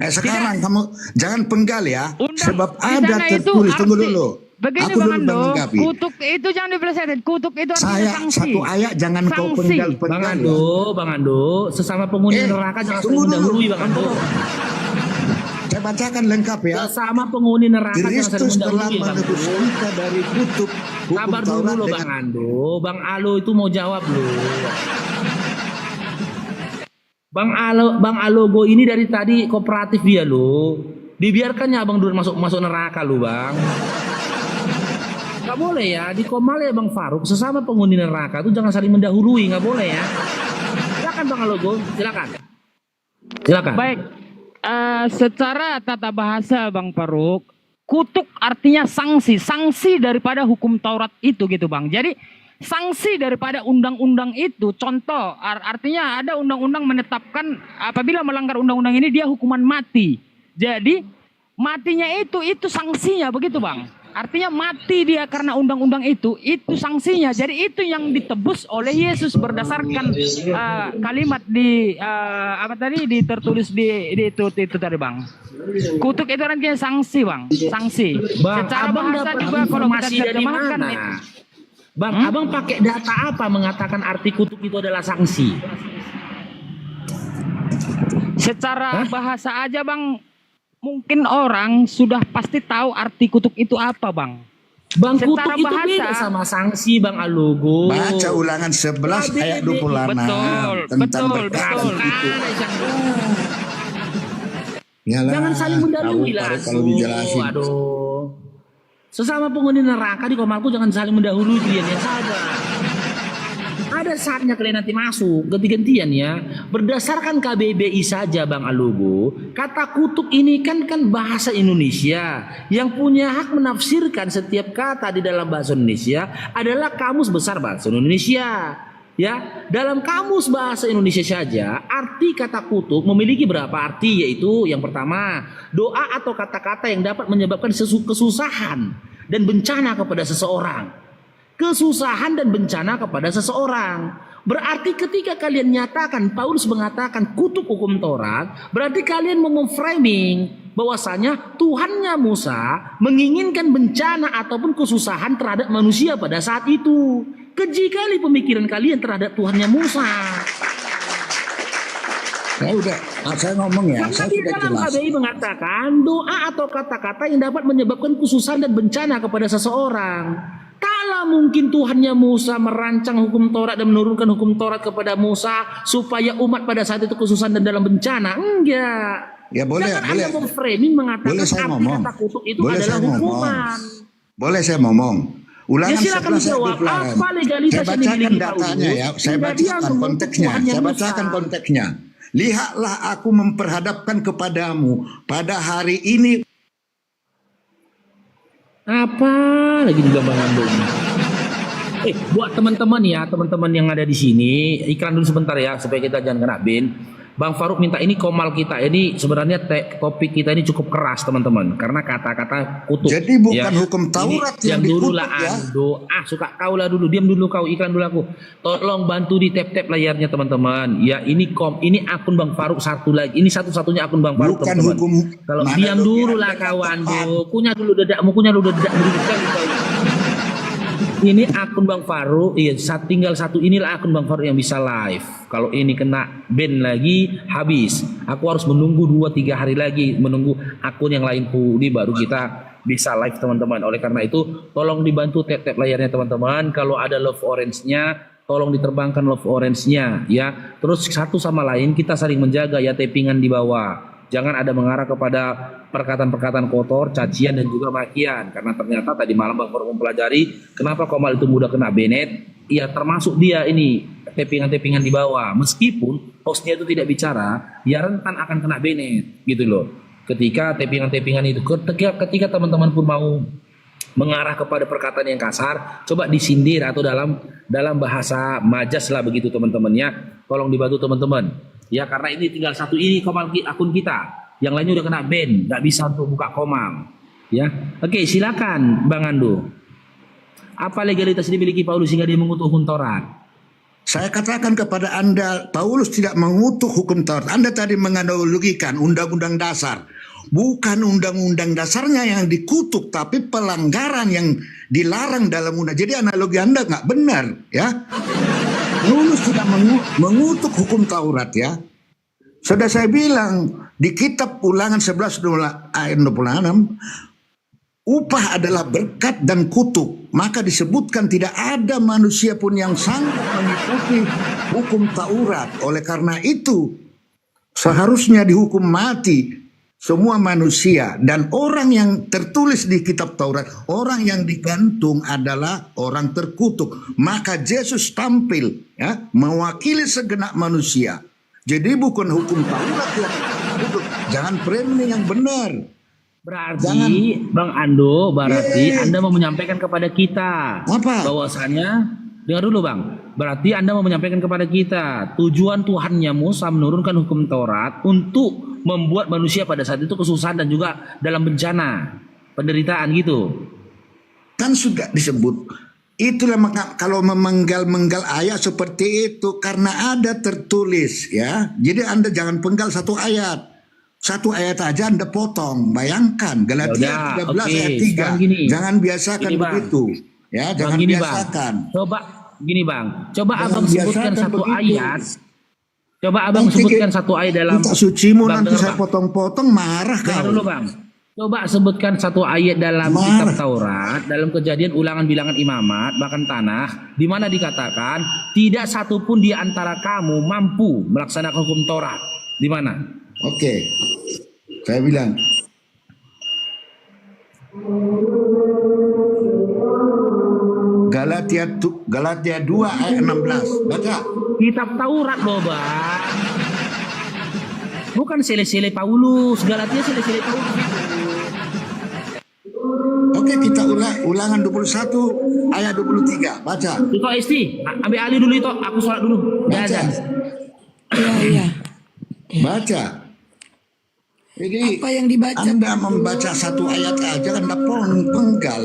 S5: Sekarang kamu jangan penggal ya, sebab
S6: Di
S5: ada
S6: sana itu
S5: tertulis. Tunggu
S6: arti-
S5: dulu.
S6: Begini
S5: Aku
S6: Bang
S5: dulu
S6: Ando,
S5: menanggapi.
S6: kutuk itu jangan dipelesetin. Kutuk itu artinya
S5: Saya
S6: sanksi.
S5: satu ayat jangan kau
S6: Sanksi.
S5: penggal-penggal.
S2: Bang Ando, sesama penghuni neraka jangan saling mendahului Bang Ando.
S5: Saya bacakan lengkap ya.
S2: Sesama penghuni neraka jangan saling
S5: Kristus telah
S2: mendahului Bang
S5: menebus
S2: Ando.
S5: kita dari kutuk hukum
S2: Sabar dulu
S5: Taurat
S2: loh
S5: dengan
S2: Bang Ando. Bang Alo itu mau jawab loh. Bang Alogo ini dari tadi kooperatif dia loh. Dibiarkannya Abang Dur masuk neraka loh Bang. Gak boleh ya, di Komal ya Bang Faruk, sesama penghuni neraka itu jangan saling mendahului, gak boleh ya. Silakan Bang Alogo, silakan.
S6: Baik. Secara tata bahasa Bang Faruk, kutuk artinya sanksi daripada hukum Taurat itu gitu Bang. Jadi sanksi daripada undang-undang itu, contoh artinya ada undang-undang menetapkan apabila melanggar undang-undang ini dia hukuman mati. Jadi matinya itu sanksinya begitu Bang. Artinya mati dia karena undang-undang itu sanksinya. Jadi itu yang ditebus oleh Yesus berdasarkan kalimat di tertulis di itu tadi Bang. Kutuk itu artinya sanksi Bang, sanksi.
S2: Bang,
S6: Secara
S2: Abang
S6: bahasa
S2: dapat
S6: juga kalau kita
S2: informasi dari
S6: terjemahkan
S2: mana?
S6: itu.
S2: Bang, Abang pakai data apa mengatakan arti kutuk itu adalah sanksi?
S6: Secara bahasa aja Bang, mungkin orang sudah pasti tahu arti kutuk itu apa Bang.
S2: Bang, kutuk
S6: Secara
S2: itu
S6: bahasa-
S2: beda sama sanksi Bang Alogo.
S5: baca ulangan 11 ayat 26 tentang berkata
S6: betul.
S5: itu. Yalah,
S2: Jangan saling mendahului
S5: tahu
S2: lah.
S5: tarik kalau dijelasin.
S2: Aduh. Sesama penghuni neraka di Komalku jangan saling mendahului dia, ya sabar. ada saatnya kalian nanti masuk ganti-gantian ya. Berdasarkan KBBI saja Bang Alugo, kata kutuk ini kan bahasa Indonesia. Yang punya hak menafsirkan setiap kata di dalam bahasa Indonesia adalah Kamus Besar Bahasa Indonesia. Ya, dalam Kamus Bahasa Indonesia saja arti kata kutuk memiliki berapa arti, yaitu yang pertama, doa atau kata-kata yang dapat menyebabkan kesusahan dan bencana kepada seseorang. Kesusahan dan bencana kepada seseorang. Berarti ketika kalian nyatakan, Paulus mengatakan kutuk hukum Taurat, berarti kalian mau memframing bahwasanya Tuhannya Musa menginginkan bencana ataupun kesusahan terhadap manusia pada saat itu. Keji kali pemikiran kalian terhadap Tuhannya Musa.
S5: Saya ngomong ya, saya
S2: Tapi
S5: sudah
S2: dalam
S5: jelas.
S2: KBI mengatakan doa atau kata-kata yang dapat menyebabkan kesusahan dan bencana kepada seseorang. Taklah mungkin Tuhannya Musa merancang hukum Taurat dan menurunkan hukum Taurat kepada Musa supaya umat pada saat itu kesusahan dan dalam bencana. Enggak.
S5: Ya boleh,
S2: Jangan
S5: boleh.
S2: Anda memframing mengatakan
S5: Boleh saya
S2: arti
S5: ngomong.
S2: kata kutuk itu
S5: Boleh
S2: adalah
S5: saya ngomong.
S2: hukuman.
S5: Boleh saya ngomong. Ulangan
S2: Ya, silakan
S5: 11 ayat
S2: jawab.
S5: 28.
S2: Apa legalitas
S5: Saya
S2: yang
S5: bacakan
S2: dimiliki
S5: datanya
S2: Paulus
S5: ya. Saya
S2: hingga dia
S5: bacakan
S2: mengutuk
S5: konteksnya.
S2: Tuhannya
S5: Saya
S2: Musa?
S5: bacakan konteksnya. Lihatlah aku memperhadapkan kepadamu pada hari ini.
S2: Apa lagi dibilang Bang Ando ini? Buat teman-teman ya, teman-teman yang ada di sini, iklan dulu sebentar ya supaya kita jangan kena ban. Bang Faruk minta ini komal kita. Ini sebenarnya topik kita ini cukup keras teman-teman karena kata-kata kutuk.
S5: Jadi bukan
S2: ya.
S5: hukum Taurat
S2: Ini
S5: yang
S2: dulu
S5: dikutuk
S2: lah
S5: ya.
S2: Ando. Suka kau lah dulu. Diam dulu kau, iklan dulu aku. Tolong bantu di tap-tap layarnya teman-teman. Ya ini ini akun Bang Faruk satu lagi. Ini satu-satunya akun Bang Faruk
S5: Bukan
S2: teman-teman.
S5: hukum.
S2: Kalau
S5: Mana
S2: diam
S5: lu
S2: dulu
S5: yang
S2: lah
S5: ada
S2: kau
S5: tepat.
S2: Ando. Kunyah dulu dedakmu, kunyah dulu dedak sekali kau. Ini akun Bang Faruk, iya tinggal satu inilah akun Bang Faruk yang bisa live. Kalau ini kena ban lagi habis. Aku harus menunggu 2-3 hari lagi menunggu akun yang lain ini baru kita bisa live teman-teman. Oleh karena itu tolong dibantu tap-tap layarnya teman-teman. Kalau ada love orange-nya tolong diterbangkan love orange-nya ya. Terus satu sama lain kita saling menjaga ya, tappingan di bawah. Jangan ada mengarah kepada perkataan-perkataan kotor, cacian dan juga makian. Karena ternyata tadi malam Bang Faruk mempelajari kenapa Komal itu mudah kena banet. Ya termasuk dia ini tappingan-tappingan di bawah. Meskipun hostnya itu tidak bicara, ya rentan akan kena banet gitu loh. Ketika tappingan-tappingan itu, ketika teman-teman pun mau mengarah kepada perkataan yang kasar, coba disindir atau dalam bahasa majas lah begitu teman-temannya. Tolong dibantu teman-teman. Ya karena ini tinggal satu ini Komal akun kita, yang lainnya udah kena ban, nggak bisa untuk buka Komal. Ya, oke silakan Bang Ando. Apa legalitas dimiliki Paulus sehingga dia mengutuk hukum Taurat?
S5: Saya katakan kepada Anda, Paulus tidak mengutuk hukum Taurat. Anda tadi menganalogikan undang-undang dasar. Bukan undang-undang dasarnya yang dikutuk, tapi pelanggaran yang dilarang dalam undang. Jadi analogi Anda nggak benar, ya. Paulus tidak mengutuk hukum Taurat, ya. Sudah saya bilang di kitab Ulangan 11 ayat 26, upah adalah berkat dan kutuk. Maka disebutkan tidak ada manusia pun yang sanggup mengikuti hukum Taurat. Oleh karena itu seharusnya dihukum mati semua manusia, dan orang yang tertulis di kitab Taurat, orang yang digantung adalah orang terkutuk. Maka Yesus tampil ya mewakili segenap manusia. Jadi bukan hukum Taurat yang kutuk. Jangan framing yang benar.
S2: Berarti Bang Ando, Anda mau menyampaikan kepada kita
S5: Apa?
S2: bahwasannya, dengar dulu Bang, berarti Anda mau menyampaikan kepada kita tujuan Tuhannya Musa menurunkan hukum Taurat untuk membuat manusia pada saat itu kesusahan dan juga dalam bencana, penderitaan gitu.
S5: Kan sudah disebut. Itulah maka kalau memenggal-menggal ayat seperti itu karena ada tertulis ya. Jadi Anda jangan penggal satu ayat. Satu ayat aja Anda potong. Bayangkan Galatia 13 ayat 3.
S2: Gini.
S5: Jangan biasakan
S2: Gini, Bang.
S5: begitu. Ya, jangan
S2: Gini,
S5: biasakan.
S2: Bang. Coba gini Bang, coba
S5: Jangan
S2: Abang sebutkan
S5: biasakan
S2: satu
S5: begitu.
S2: ayat. Coba Abang
S5: Nanti
S2: sebutkan satu ayat dalam
S5: kitab sucimu
S2: Bang,
S5: nanti
S2: dengar,
S5: saya
S2: Bang.
S5: potong-potong marah
S2: Dengar
S5: kau.
S2: dulu Bang. Coba sebutkan satu ayat dalam
S5: Marah.
S2: kitab Taurat, dalam Kejadian Ulangan Bilangan Imamat, bahkan Tanakh, di mana dikatakan tidak satu pun di antara kamu mampu melaksanakan hukum Taurat. Di mana?
S5: Oke. Saya bilang Galatia Galatia 2 ayat 16. Baca.
S2: Kitab Taurat loh bang. Bukan sele-sele Paulus. Galatia sele-sele Paulus.
S5: Oke, kita ulangan 21 ayat 23. Baca.
S2: Itu Esti, ambil alih dulu itu. Aku sholat dulu.
S5: Baca.
S7: Iya.
S5: Baca. Jadi
S7: Apa yang dibaca?
S5: Anda membaca satu ayat aja Anda penggal.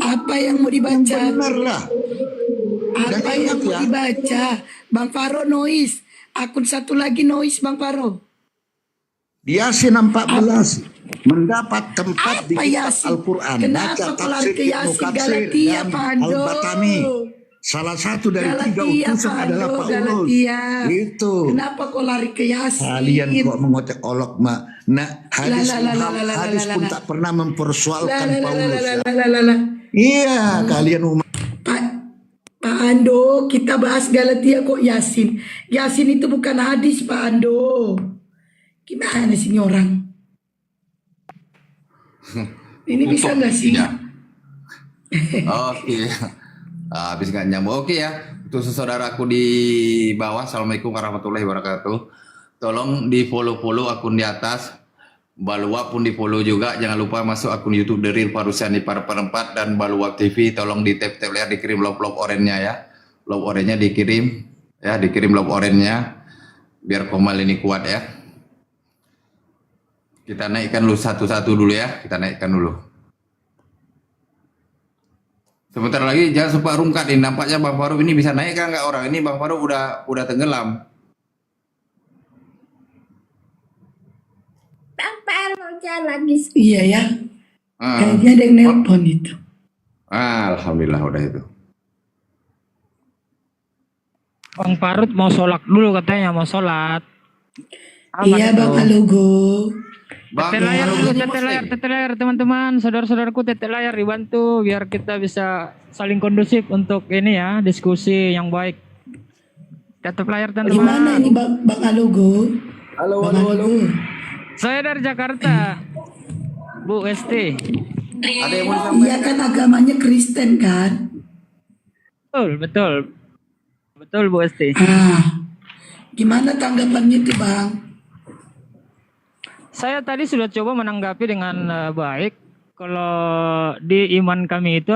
S7: Apa yang mau dibaca?
S5: Benarlah. Dan
S7: Apa yang
S5: ingat
S7: mau
S5: ya,
S7: dibaca? Bang Faro noise. Akun satu lagi noise Bang Faro.
S5: di Yasin 14 mendapat tempat di
S7: Apa
S5: kitab
S7: Yasin?
S5: Al-Quran.
S7: Kenapa
S5: Baca
S7: kau lari
S5: tafsir
S7: ke
S5: Ibnu
S7: Yasin?
S5: Katsir
S7: Galatia,
S5: dan
S7: Pak Ando.
S5: Al-Batani. Salah satu dari tiga
S7: Galatia,
S5: utusan
S7: Pak
S5: adalah
S7: Ando,
S5: Paulus.
S7: Galatia.
S5: Itu.
S7: Kenapa kau lari ke Yasin?
S5: Kalian kok mengotek olok mak. Nah, hadis hadis pun tak pernah mempersoalkan Paulus. Ya. Iya, kalian umat.
S7: Pak Ando, kita bahas Galatia kok Yasin. Yasin itu bukan hadis Pak Ando. Gimana sih ini orang? Ini bisa nggak sih?
S4: Ya. Oke. Habis nggak nyambung. Oke ya. Untuk saudaraku di bawah. Assalamualaikum warahmatullahi wabarakatuh. Tolong di follow akun di atas. Baluak pun di follow juga. Jangan lupa masuk akun YouTube dari Parusiani para perempat dan Baluak TV. Tolong di tap layar dikirim love orange-nya ya. Love orange-nya dikirim ya, dikirim love orange-nya biar Komal ini kuat ya. Kita naikkan dulu satu-satu dulu ya. Kita naikkan dulu. Sebentar lagi jangan sempat rungkat ini. Nampaknya Bang Farouk ini bisa naik kan nggak orang? Ini Bang Farouk udah tenggelam.
S7: Iya ya. Kayaknya ada yang nelpon itu.
S4: Alhamdulillah udah itu.
S8: Bang Parut mau sholat dulu katanya, mau sholat.
S7: Iya Bang Alugo.
S8: Tetel layar dulu, tetel layar teman-teman, saudara-saudaraku, tetel layar dibantu biar kita bisa saling kondusif untuk ini ya, diskusi yang baik. Tetel layar
S7: Gimana
S8: teman-teman.
S7: ini Bang Alugo? Halo.
S8: Saya dari Jakarta, Bu Esti.
S4: Ada yang mau disampaikan?
S7: Iya kan agamanya Kristen kan?
S8: Betul Bu Esti.
S7: Gimana tanggapannya tuh Bang?
S8: Saya tadi sudah coba menanggapi dengan baik. Kalau di iman kami itu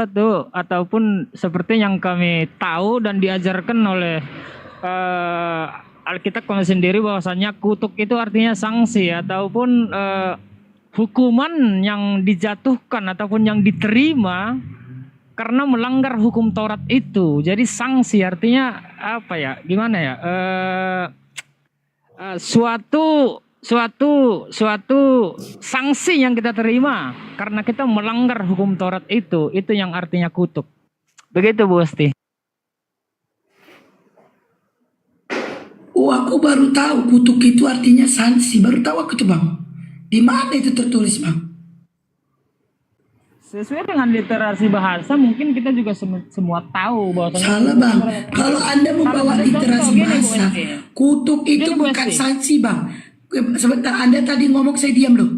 S8: ataupun seperti yang kami tahu dan diajarkan oleh Alkitab kami sendiri, bahwasanya kutuk itu artinya sanksi ataupun hukuman yang dijatuhkan ataupun yang diterima karena melanggar hukum Taurat itu. Jadi sanksi artinya apa ya? Gimana ya? Suatu sanksi yang kita terima karena kita melanggar hukum Taurat itu yang artinya kutuk. Begitu Bu Esti.
S7: Oh, aku baru tahu kutuk itu artinya sanksi. Baru tahu aku tuh Bang. Di mana itu tertulis Bang?
S8: Sesuai dengan literasi bahasa mungkin kita juga semua tahu bahwasanya
S7: Salah Bang. Kalau Anda membawa literasi bahasa, kutuk itu bukan sanksi Bang. Sebentar, Anda tadi ngomong saya diam loh.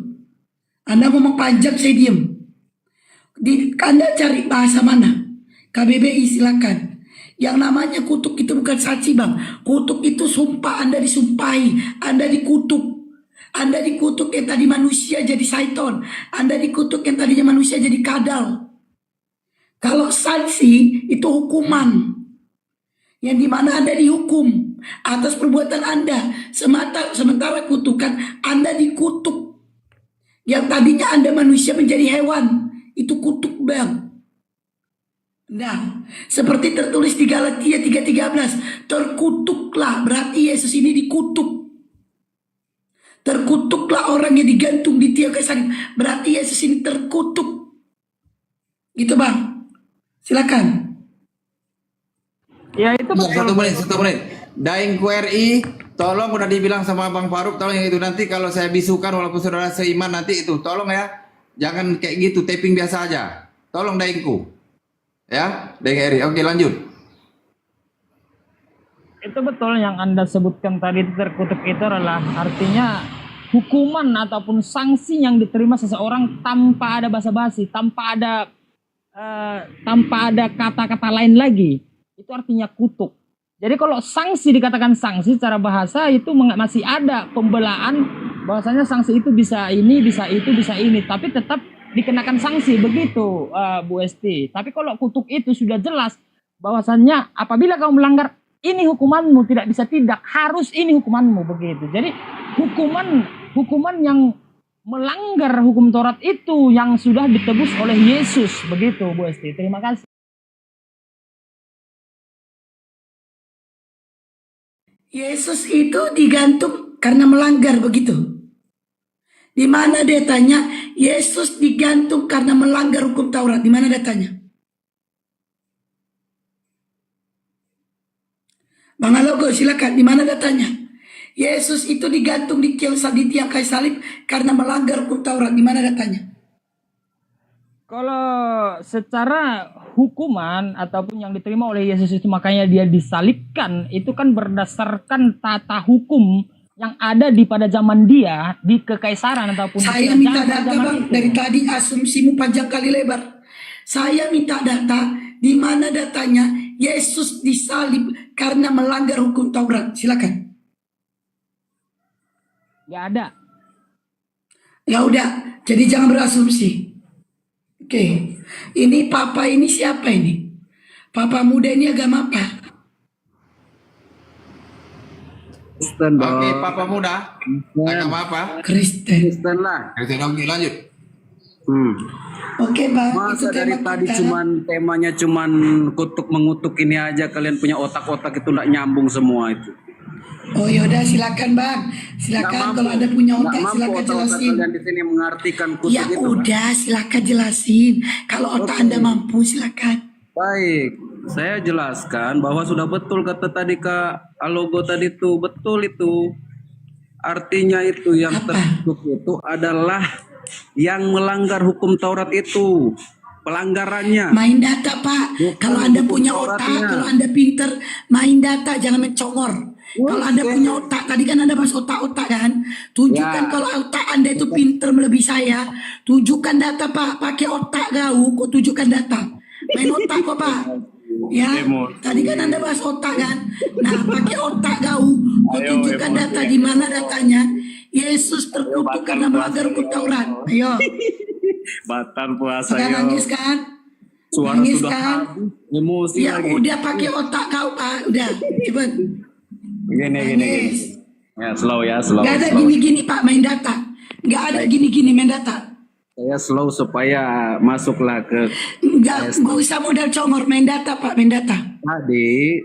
S7: Anda ngomong panjang saya diam. Anda cari bahasa mana? KBBI silakan. Yang namanya kutuk itu bukan sanksi Bang. Kutuk itu sumpah, Anda disumpahi, Anda dikutuk. Anda dikutuk yang tadi manusia jadi syaiton. Anda dikutuk yang tadinya manusia jadi kadal. Kalau sanksi itu hukuman. Yang dimana Anda dihukum atas perbuatan Anda. Sementara kutukan Anda dikutuk. Yang tadinya Anda manusia menjadi hewan. Itu kutuk Bang. Nah, seperti tertulis di Galatia 3:13, terkutuklah, berarti Yesus ini dikutuk. Terkutuklah orang yang digantung di tiang kayu salib, berarti Yesus ini terkutuk. Gitu Bang. Silakan.
S8: Ya itu betul.
S4: Satu menit. Daeng QRI, tolong udah dibilang sama Bang Farouk, tolong yang itu nanti kalau saya bisukan walaupun saudara seiman nanti itu, tolong ya. Jangan kayak gitu, taping biasa aja. Tolong Daengku. Ya, DGRI. Oke, lanjut.
S8: Itu betul yang Anda sebutkan tadi, terkutuk itu adalah artinya hukuman ataupun sanksi yang diterima seseorang tanpa ada basa-basi, tanpa ada tanpa ada kata-kata lain lagi, itu artinya kutuk. Jadi kalau sanksi dikatakan sanksi secara bahasa itu masih ada pembelaan bahwasanya sanksi itu bisa ini, bisa itu, bisa ini, tapi tetap dikenakan sanksi begitu, Bu Esti. Tapi kalau kutuk itu sudah jelas bahwasannya apabila kamu melanggar ini hukumanmu, tidak bisa tidak, harus ini hukumanmu begitu. Jadi hukuman yang melanggar hukum Taurat itu yang sudah ditebus oleh Yesus begitu, Bu Esti. Terima kasih.
S7: Yesus itu digantung karena melanggar begitu. Di mana datanya Yesus digantung karena melanggar hukum Taurat? Di mana datanya? Bang Alogo silakan, di mana datanya? Yesus itu digantung di tiang kayu salib karena melanggar hukum Taurat. Di mana datanya?
S8: Kalau secara hukuman ataupun yang diterima oleh Yesus itu makanya dia disalibkan, itu kan berdasarkan tata hukum yang ada pada zaman dia di kekaisaran ataupun
S7: Saya minta data Bang, dari tadi asumsimu panjang kali lebar. Saya minta data, di mana datanya Yesus disalib karena melanggar hukum Taurat. Silakan.
S8: Gak ada.
S7: Ya udah, jadi jangan berasumsi. Oke, ini papa ini siapa ini? Papa muda ini agama apa?
S5: Kristen dong.
S4: Oke, Papa muda. Agama apa?
S7: Kristen.
S5: Kristen lah.
S4: Kristen, oke, lanjut.
S7: Oke Bang,
S5: Masa dari
S7: tema
S5: tadi
S7: kita.
S5: temanya cuman kutuk mengutuk ini aja, kalian punya otak-otak itu nggak nyambung semua itu.
S7: Oh yaudah silakan Bang, silakan kalau ada punya otak silakan jelasin.
S5: Kalian di sini mengartikan kutuk
S7: Ya
S5: itu.
S7: udah silakan jelasin. Kalau otak Anda mampu silakan.
S5: Baik, saya jelaskan bahwa sudah betul kata tadi Kak Alogo tadi tuh, betul itu. Artinya itu yang
S7: Apa?
S5: terkutuk itu adalah yang melanggar hukum Taurat itu. Pelanggarannya.
S7: Main data Pak.
S5: Bukan
S7: Kalau Anda
S5: hukum
S7: punya
S5: Tauratnya.
S7: otak, kalau Anda pinter, main data jangan mencongor. Kalau Anda punya otak, tadi kan Anda bahas otak-otak kan. Tunjukkan
S5: Ya.
S7: kalau otak Anda itu pinter melebihi saya. Tunjukkan data Pak, pakai otak kau, kok tunjukkan data. Main otak kok Pak. Ya, tadi kan Anda bahas otak kan. Nah, pakai otak kau, kok tunjukkan data di mana datanya. Yesus terkutuk karena melanggar hukum Taurat. Ayo,
S5: Batal puasa
S7: sekarang nangis kan?
S5: Suara
S7: Nangis
S5: sudah
S7: kan?
S5: habis, emosi
S7: Ya
S5: lagi.
S7: udah pakai otak kau Pak, udah cepet.
S5: Gini.
S7: Nangis.
S5: Ya slow ya, slow.
S7: Gak ada
S5: slow.
S7: gini-gini Pak main data. Gak ada gini-gini main data.
S5: Saya slow supaya masuklah ke
S7: Gak usah modal congor main data Pak, main data.
S5: tadi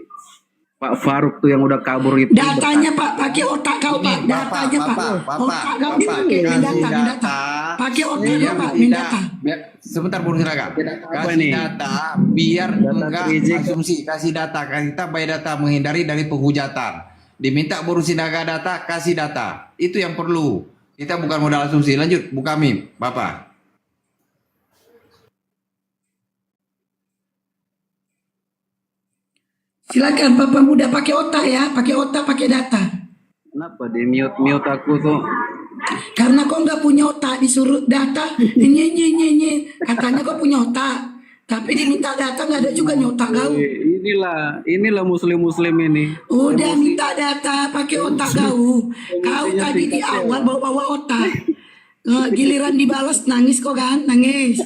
S5: Pak Faruk tuh yang udah kabur itu.
S7: Datanya Pak, pakai otak kau Pak. Datanya Pak. Otak kau dipakai main data, main data. Pakai otaknya Pak, main data.
S4: Sebentar Bung Siraga.
S5: Apa
S4: Kasih
S5: nih?
S4: data biar
S5: Data
S4: enggak
S5: 3J.
S4: asumsi. Kasih data, kita by data menghindari dari penghujatan. Diminta Bung Siraga data, kasih data. Itu yang perlu. Kita bukan modal asumsi. Lanjut, Bu Kamim, Bapak.
S7: Silakan Bapak muda pakai otak ya, pakai otak, pakai data.
S5: Kenapa di mute aku tuh?
S7: Karena kau nggak punya otak disuruh data, nye. Katanya kau punya otak, tapi diminta data nggak ada juga nyotak kau.
S5: Inilah muslim ini.
S7: Udah minta data pakai otak kau. Kau tadi di awal bawa otak. Giliran dibalas nangis kok kan, nangis.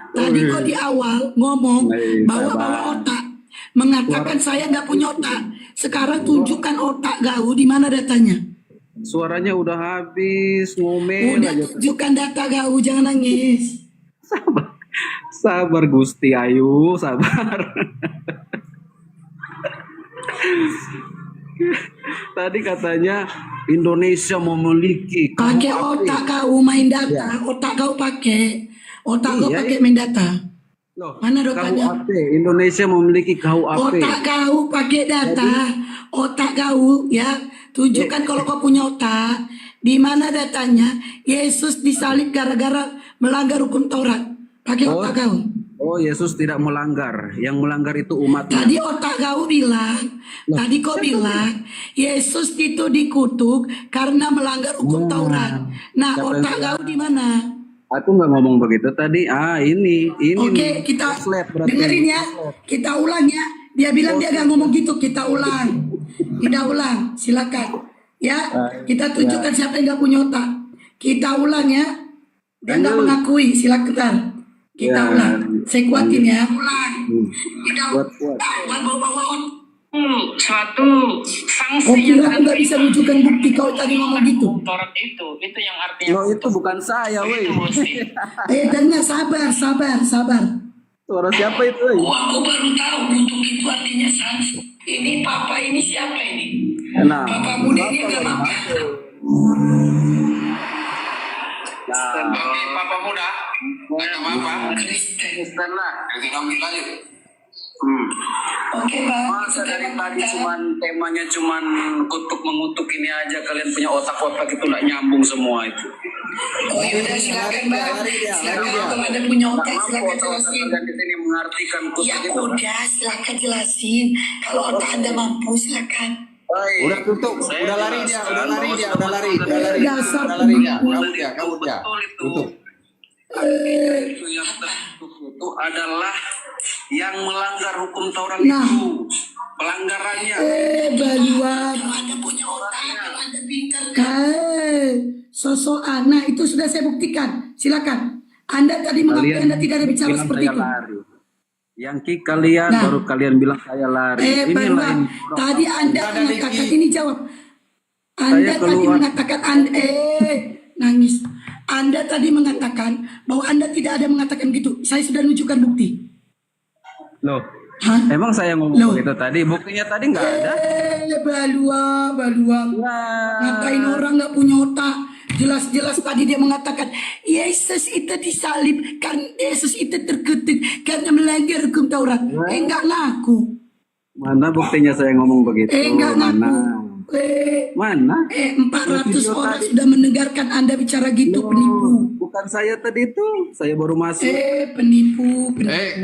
S7: Tadi kok di awal ngomong bawa otak. Mengatakan saya nggak punya otak. Sekarang tunjukkan otak kau di mana datanya.
S5: Suaranya udah habis, ngomel
S7: Udah
S5: aja.
S7: tunjukkan data kau, jangan nangis.
S5: Sabar Gusti Ayu, sabar. Tadi katanya Indonesia memiliki
S7: Pakai
S5: KUHP.
S7: otak kau main data, otak kau pakai. Otak kau
S5: Iya,
S7: pakai main data.
S5: Loh,
S7: Mana datanya?
S5: KUHP. Indonesia memiliki KUHP.
S7: Otak kau pakai data, otak kau ya. Tunjukkan kalau kau punya otak. Di mana datanya? Yesus disalib gara-gara melanggar hukum Taurat. Pakai otak kau.
S5: Oh, Yesus tidak melanggar. Yang melanggar itu umatnya.
S7: Tadi otak kau bilang, tadi kau bilang Yesus itu dikutuk karena melanggar hukum Taurat. Nah,
S5: Siapa yang
S7: otak kau di mana?
S9: Aku nggak ngomong begitu tadi. Ini
S7: Oke, kita dengerin ya. Kita ulang ya. Dia bilang dia gak ngomong gitu. Kita ulang. Silakan. Ya, kita tunjukkan siapa yang gak punya otak. Kita ulang ya. Dia gak mengakui. Silakan. Kita ulang. Saya kuatin ya. Ulang. Kita ulang. Bawa-bawa otak.
S8: Suatu sanksi
S7: Oh, kira aku gak bisa menunjukkan bukti kau tadi ngomong gitu.
S8: Taurat itu yang artinya
S9: Lo itu bukan saya, weh.
S7: Dengar, sabar.
S9: Suara siapa itu?
S7: Oh, aku baru tahu kutuk itu artinya sanksi. Ini papa ini siapa ini?
S9: Nah,
S7: Papa muda ini gak apa.
S4: Oke, Papa muda. Ada apa?
S7: Kristen.
S9: lah.
S4: Kita lanjut.
S7: Oke, Pak.
S9: Masa dari tadi temanya cuman kutuk mengutuk ini aja, kalian punya otak-otak itu nggak nyambung semua itu.
S7: Oh ya udah, silakan Bang. Silakan kalau ada punya otak silakan jelasin.
S9: Dan di sini mengartikan kutuk
S7: Ya
S9: itu.
S7: udah, silakan jelasin. Kalau otak Anda mampu silakan.
S4: Udah tutup, udah lari dia.
S7: Dasar
S4: Udah lari dia. Kabur dia. Tutup.
S9: Itu yang terkutuk itu adalah yang melanggar hukum Taurat
S7: Nah.
S9: itu. Pelanggarannya.
S7: Baluan. Kalau Anda punya otak, kalau Anda pintar. Sosok anak itu sudah saya buktikan. Silakan. Anda tadi mengakui Anda tidak ada bicara
S9: bilang
S7: seperti
S9: saya
S7: itu.
S9: lari. Yang kick kalian
S7: Nah.
S9: baru kalian bilang saya lari. Ini
S7: Baruan.
S9: lain.
S7: Tadi Anda mengatakan ini jawab. Anda
S9: Saya
S7: tadi
S9: keluar.
S7: mengatakan nangis. Anda tadi mengatakan bahwa Anda tidak ada mengatakan gitu. Saya sudah menunjukkan bukti.
S9: Loh,
S7: Hah?
S9: emang saya ngomong
S7: Loh.
S9: begitu tadi? Buktinya tadi nggak ada.
S7: Baluang. Ngatain orang nggak punya otak. Jelas-jelas tadi dia mengatakan Yesus itu disalib karena Yesus itu terkutuk karena melanggar hukum Taurat. Enggak ngaku.
S9: Mana buktinya saya ngomong begitu?
S7: Enggak
S9: Mana?
S7: ngaku.
S9: Mana?
S7: 400 orang sudah mendengarkan Anda bicara gitu, penipu.
S9: Bukan saya tadi itu. Saya baru masuk.
S7: Penipu.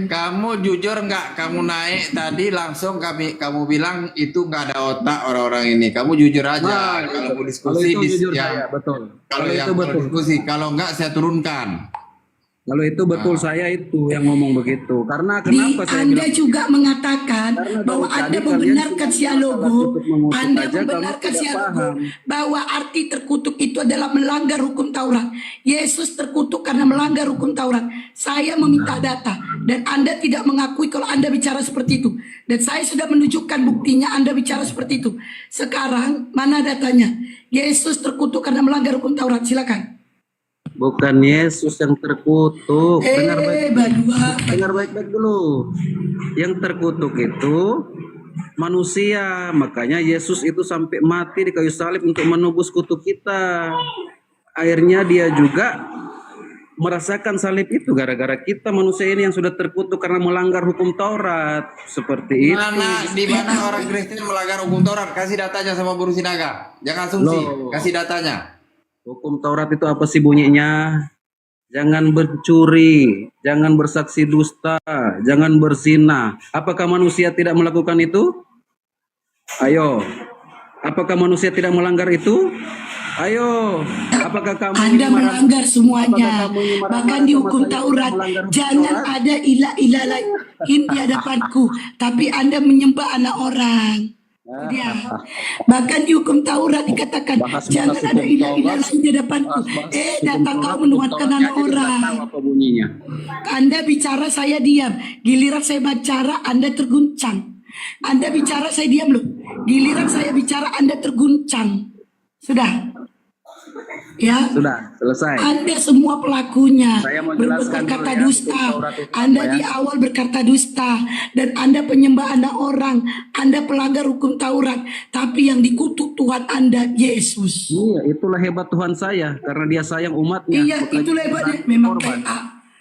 S4: Kamu jujur nggak? Kamu naik tadi langsung kamu bilang itu nggak ada otak orang-orang ini. Kamu jujur aja.
S9: Nah,
S4: Kalau mau
S9: Kalau
S4: diskusi,
S9: itu jujur
S4: yang-
S9: saya, betul.
S4: Kalau
S9: itu
S4: yang mau
S9: betul.
S4: diskusi, kalau nggak saya turunkan.
S9: Kalau itu betul saya itu yang ngomong begitu. Karena kenapa saya
S7: Anda
S9: bilang
S7: juga mengatakan
S9: Karena
S7: bahwa
S9: dari
S7: Anda
S9: tadi
S7: membenarkan
S9: kalian
S7: si
S9: cuma
S7: Alogo.
S9: untuk mengutuk
S7: Anda
S9: aja, kamu
S7: membenarkan
S9: tidak
S7: si Alogo
S9: paham.
S7: bahwa arti terkutuk itu adalah melanggar hukum Taurat. Yesus terkutuk karena melanggar hukum Taurat. Saya meminta data dan Anda tidak mengakui kalau Anda bicara seperti itu. Dan saya sudah menunjukkan buktinya Anda bicara seperti itu. Sekarang mana datanya? Yesus terkutuk karena melanggar hukum Taurat. Silakan.
S9: bukan Yesus yang terkutuk. Dengar baik-baik dulu. Yang terkutuk itu manusia. Makanya Yesus itu sampai mati di kayu salib untuk menebus kutuk kita. Akhirnya dia juga merasakan salib itu gara-gara kita manusia ini yang sudah terkutuk karena melanggar hukum Taurat. Seperti itu.
S4: Di mana orang Kristen melanggar hukum Taurat? Kasih datanya sama guru sinaga. Jangan asumsi.
S9: Loh.
S4: Kasih datanya.
S9: Hukum Taurat itu apa sih bunyinya? Jangan mencuri, jangan bersaksi dusta, jangan berzina. Apakah manusia tidak melakukan itu? Ayo. Apakah manusia tidak melanggar itu? Ayo. Apakah kamu
S7: Anda melanggar semuanya.
S9: Apakah kamu ini marah-marah
S7: Bahkan di
S9: sama
S7: hukum
S9: saya
S7: Taurat,
S9: melanggar hukum
S7: jangan
S9: Taurat?
S7: ada ilah-ilah lain di hadapanku. Tapi Anda menyembah anak orang. Dia. Bahkan di hukum Taurat dikatakan jangan ada ilah-ilah lain di hadapanku. Datang kau menuhankan anak orang.
S9: Apa bunyinya?
S7: Anda bicara saya diam. Giliran saya bicara Anda terguncang. Anda bicara saya diam loh. Giliran saya bicara Anda terguncang. Sudah. Ya.
S9: Sudah, selesai.
S7: Anda semua pelakunya
S9: Saya mau jelaskan
S7: berkata
S9: dulu ya,
S7: dusta.
S9: hukum Taurat itu
S7: Anda
S9: apa ya?
S7: di awal berkata dusta dan Anda penyembah anak orang. Anda pelanggar hukum Taurat, tapi yang dikutuk Tuhan Anda Yesus.
S9: Iya, itulah hebat Tuhan saya karena dia sayang umatnya.
S7: Iya,
S9: Makanya
S7: itu hebatnya
S9: dia
S7: memang
S9: korban.
S7: PA.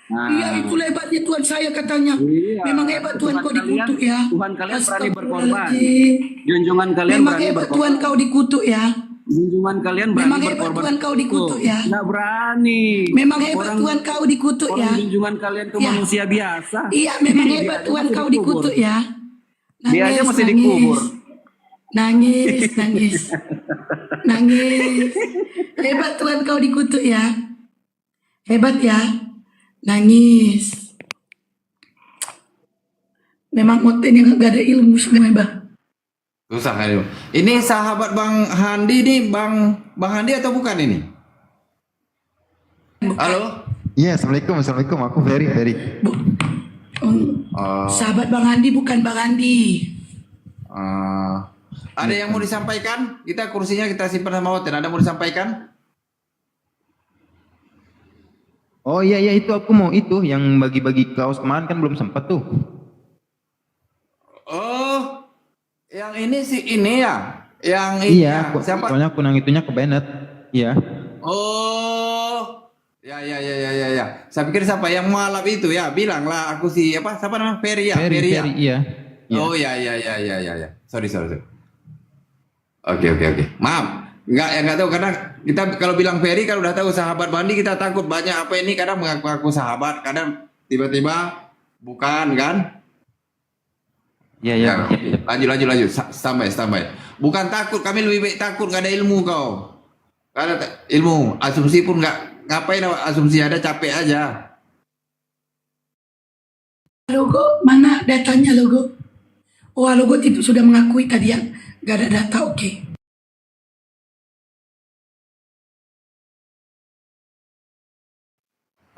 S9: Nah.
S7: Iya, itu hebatnya Tuhan saya katanya.
S9: Iya.
S7: Memang hebat Tuhan kau dikutuk ya.
S9: Tuhan kalian berani berkorban.
S7: Astagfirullahaladzim.
S9: Junjungan kalian
S7: Memang
S9: berani
S7: hebat
S9: berkorban.
S7: Tuhan kau dikutuk ya.
S9: Junjungan kalian berani
S7: Memang hebat
S9: berkorban.
S7: Tuhan kau dikutuk ya.
S9: Nggak berani.
S7: Memang hebat Tuhan kau dikutuk ya.
S9: Orang junjungan kalian ke
S7: Iya.
S9: manusia biasa.
S7: Iya, memang
S9: Dia
S7: hebat
S9: aja
S7: Tuhan
S9: masih
S7: kau
S9: dikubur.
S7: dikutuk ya.
S9: Dia aja masih dikubur.
S7: Nangis. Nangis. Hebat Tuhan kau dikutuk ya. Hebat ya. Nangis. Memang Oten yang gak ada ilmu semua, Bang.
S4: Susah kan itu. Ini sahabat Bang Handi nih, Bang Handi atau bukan ini? Halo?
S10: Iya, assalamualaikum. Aku Ferry.
S7: Sahabat Bang Andi bukan Bang Andi.
S4: Ada yang mau disampaikan? Kita kursinya kita simpan sama Oten. Ada mau disampaikan?
S10: Oh iya itu aku mau itu yang bagi-bagi kaos kemarin kan belum sempat tuh.
S4: Oh, yang ini sih ini ya, yang ini
S10: Iya,
S4: ya. Siapa?
S10: soalnya aku nang itunya ke Bennett. Iya.
S4: Oh, ya. Saya pikir siapa yang malap itu ya? Bilanglah aku sih apa? Siapa nama? Ferry ya.
S10: Ferry,
S4: ya?
S10: iya.
S4: Oh ya. Sorry. Oke. Maaf. Enggak tahu karena kita kalau bilang Ferry kan udah tahu sahabat Bandi, kita takut banyak apa ini kadang mengaku-ngaku sahabat, kadang tiba-tiba bukan kan?
S10: Iya.
S4: Lanjut. Standby. Bukan takut, kami lebih baik takut nggak ada ilmu kau. Nggak ada ilmu, asumsi pun nggak, ngapain asumsi, ada capek aja.
S7: Logo, mana datanya logo? Oh, logo itu sudah mengakui tadi ya. Gak ada data, oke.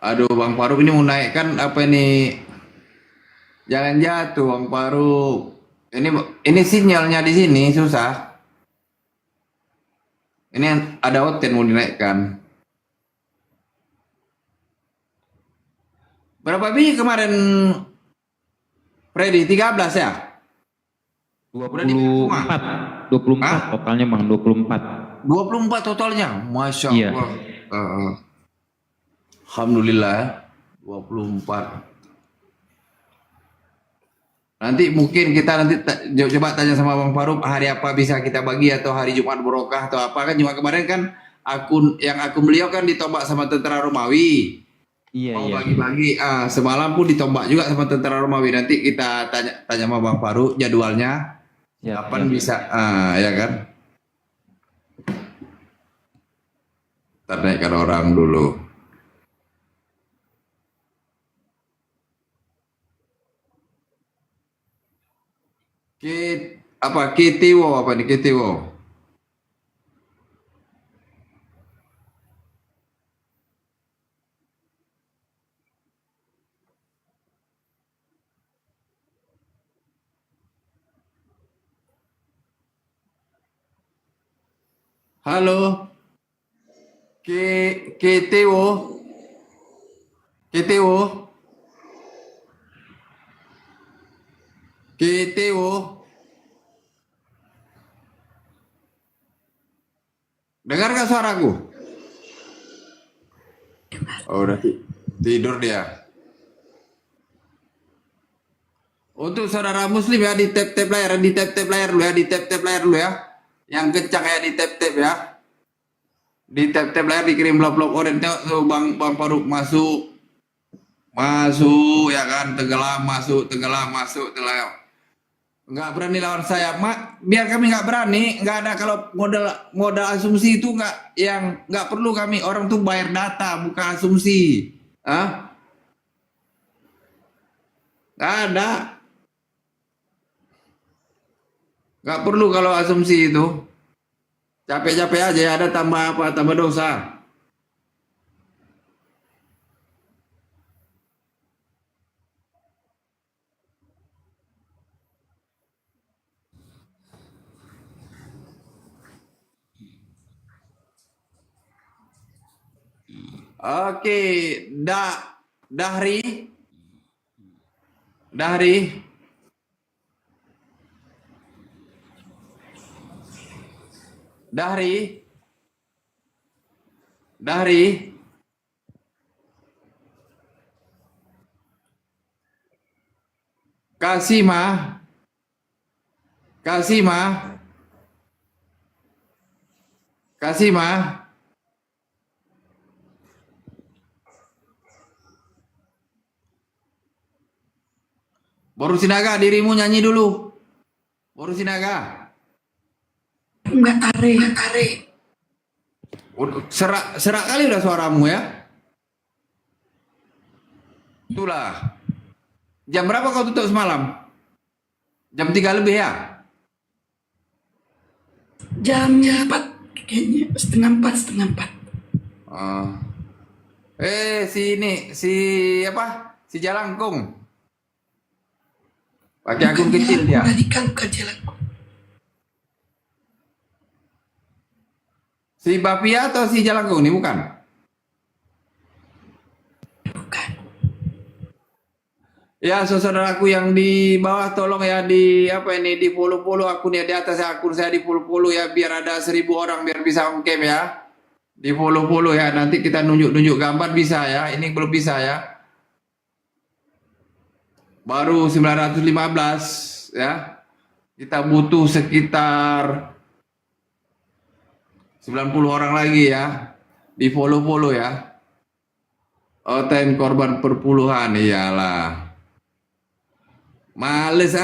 S4: Aduh, Bang Faruk ini mau naikkan apa ini? Jangan jatuh, Bang Faruk. Ini sinyalnya di sini susah. Ini ada Oten mau dinaikkan. Berapa biji kemarin, Freddy? 13 ya?
S10: 24 totalnya Bang, 24.
S4: 24 totalnya, Masya
S10: Iya.
S4: Allah. Alhamdulillah 24. Nanti mungkin kita coba tanya sama Bang Faruk hari apa bisa kita bagi, atau hari Jumat Barokah atau apa kan. Cuma kemarin kan akun beliau kan ditombak sama tentara Romawi.
S10: Iya.
S4: Mau bagi-bagi, semalam pun ditombak juga sama tentara Romawi. Nanti kita tanya sama Bang Faruk jadwalnya kapan bisa, ya kan? Naikkan orang dulu. Kitiwo apa nih Kitiwo? Halo, Kitiwo, dengar gak suaraku? Oh, udah tidur dia. Untuk saudara muslim ya, di tap layar dulu ya. Yang kencang ya, di tap ya. Di tap layar dikirim blok orange. Tuh Bang Faruk masuk ya kan, tenggelam masuk. Nggak berani lawan saya, biar kami nggak berani, nggak ada. Kalau modal asumsi itu nggak perlu kami, orang tuh bayar data bukan asumsi, nggak ada, nggak perlu kalau asumsi itu, capek-capek aja ya, ada tambah dosa. Oke, Dahri. Kasimah. Boru Sinaga, dirimu nyanyi dulu. Boru Sinaga.
S7: Enggak tare.
S4: Serak kali udah suaramu ya. Itulah. Jam berapa kau tutup semalam? Jam 3 lebih ya?
S7: Jam 4 kayaknya, setengah 4.
S4: Oh. Si apa? Si Jalangkung. Pakai akun kecil dia.
S7: Bukan Jalangkung.
S4: Si Bapia atau si Jalangkung ini bukan?
S7: Bukan.
S4: Ya, saudaraku yang di bawah tolong ya di follow akun ya, di atas akun saya di follow ya, biar ada 1000 orang biar bisa on cam ya. Di follow ya, nanti kita nunjuk gambar bisa ya. Ini belum bisa ya. Baru 915 ya. Kita butuh sekitar 90 orang lagi ya. Di follow ya. OTM korban perpuluhan, iyalah. Males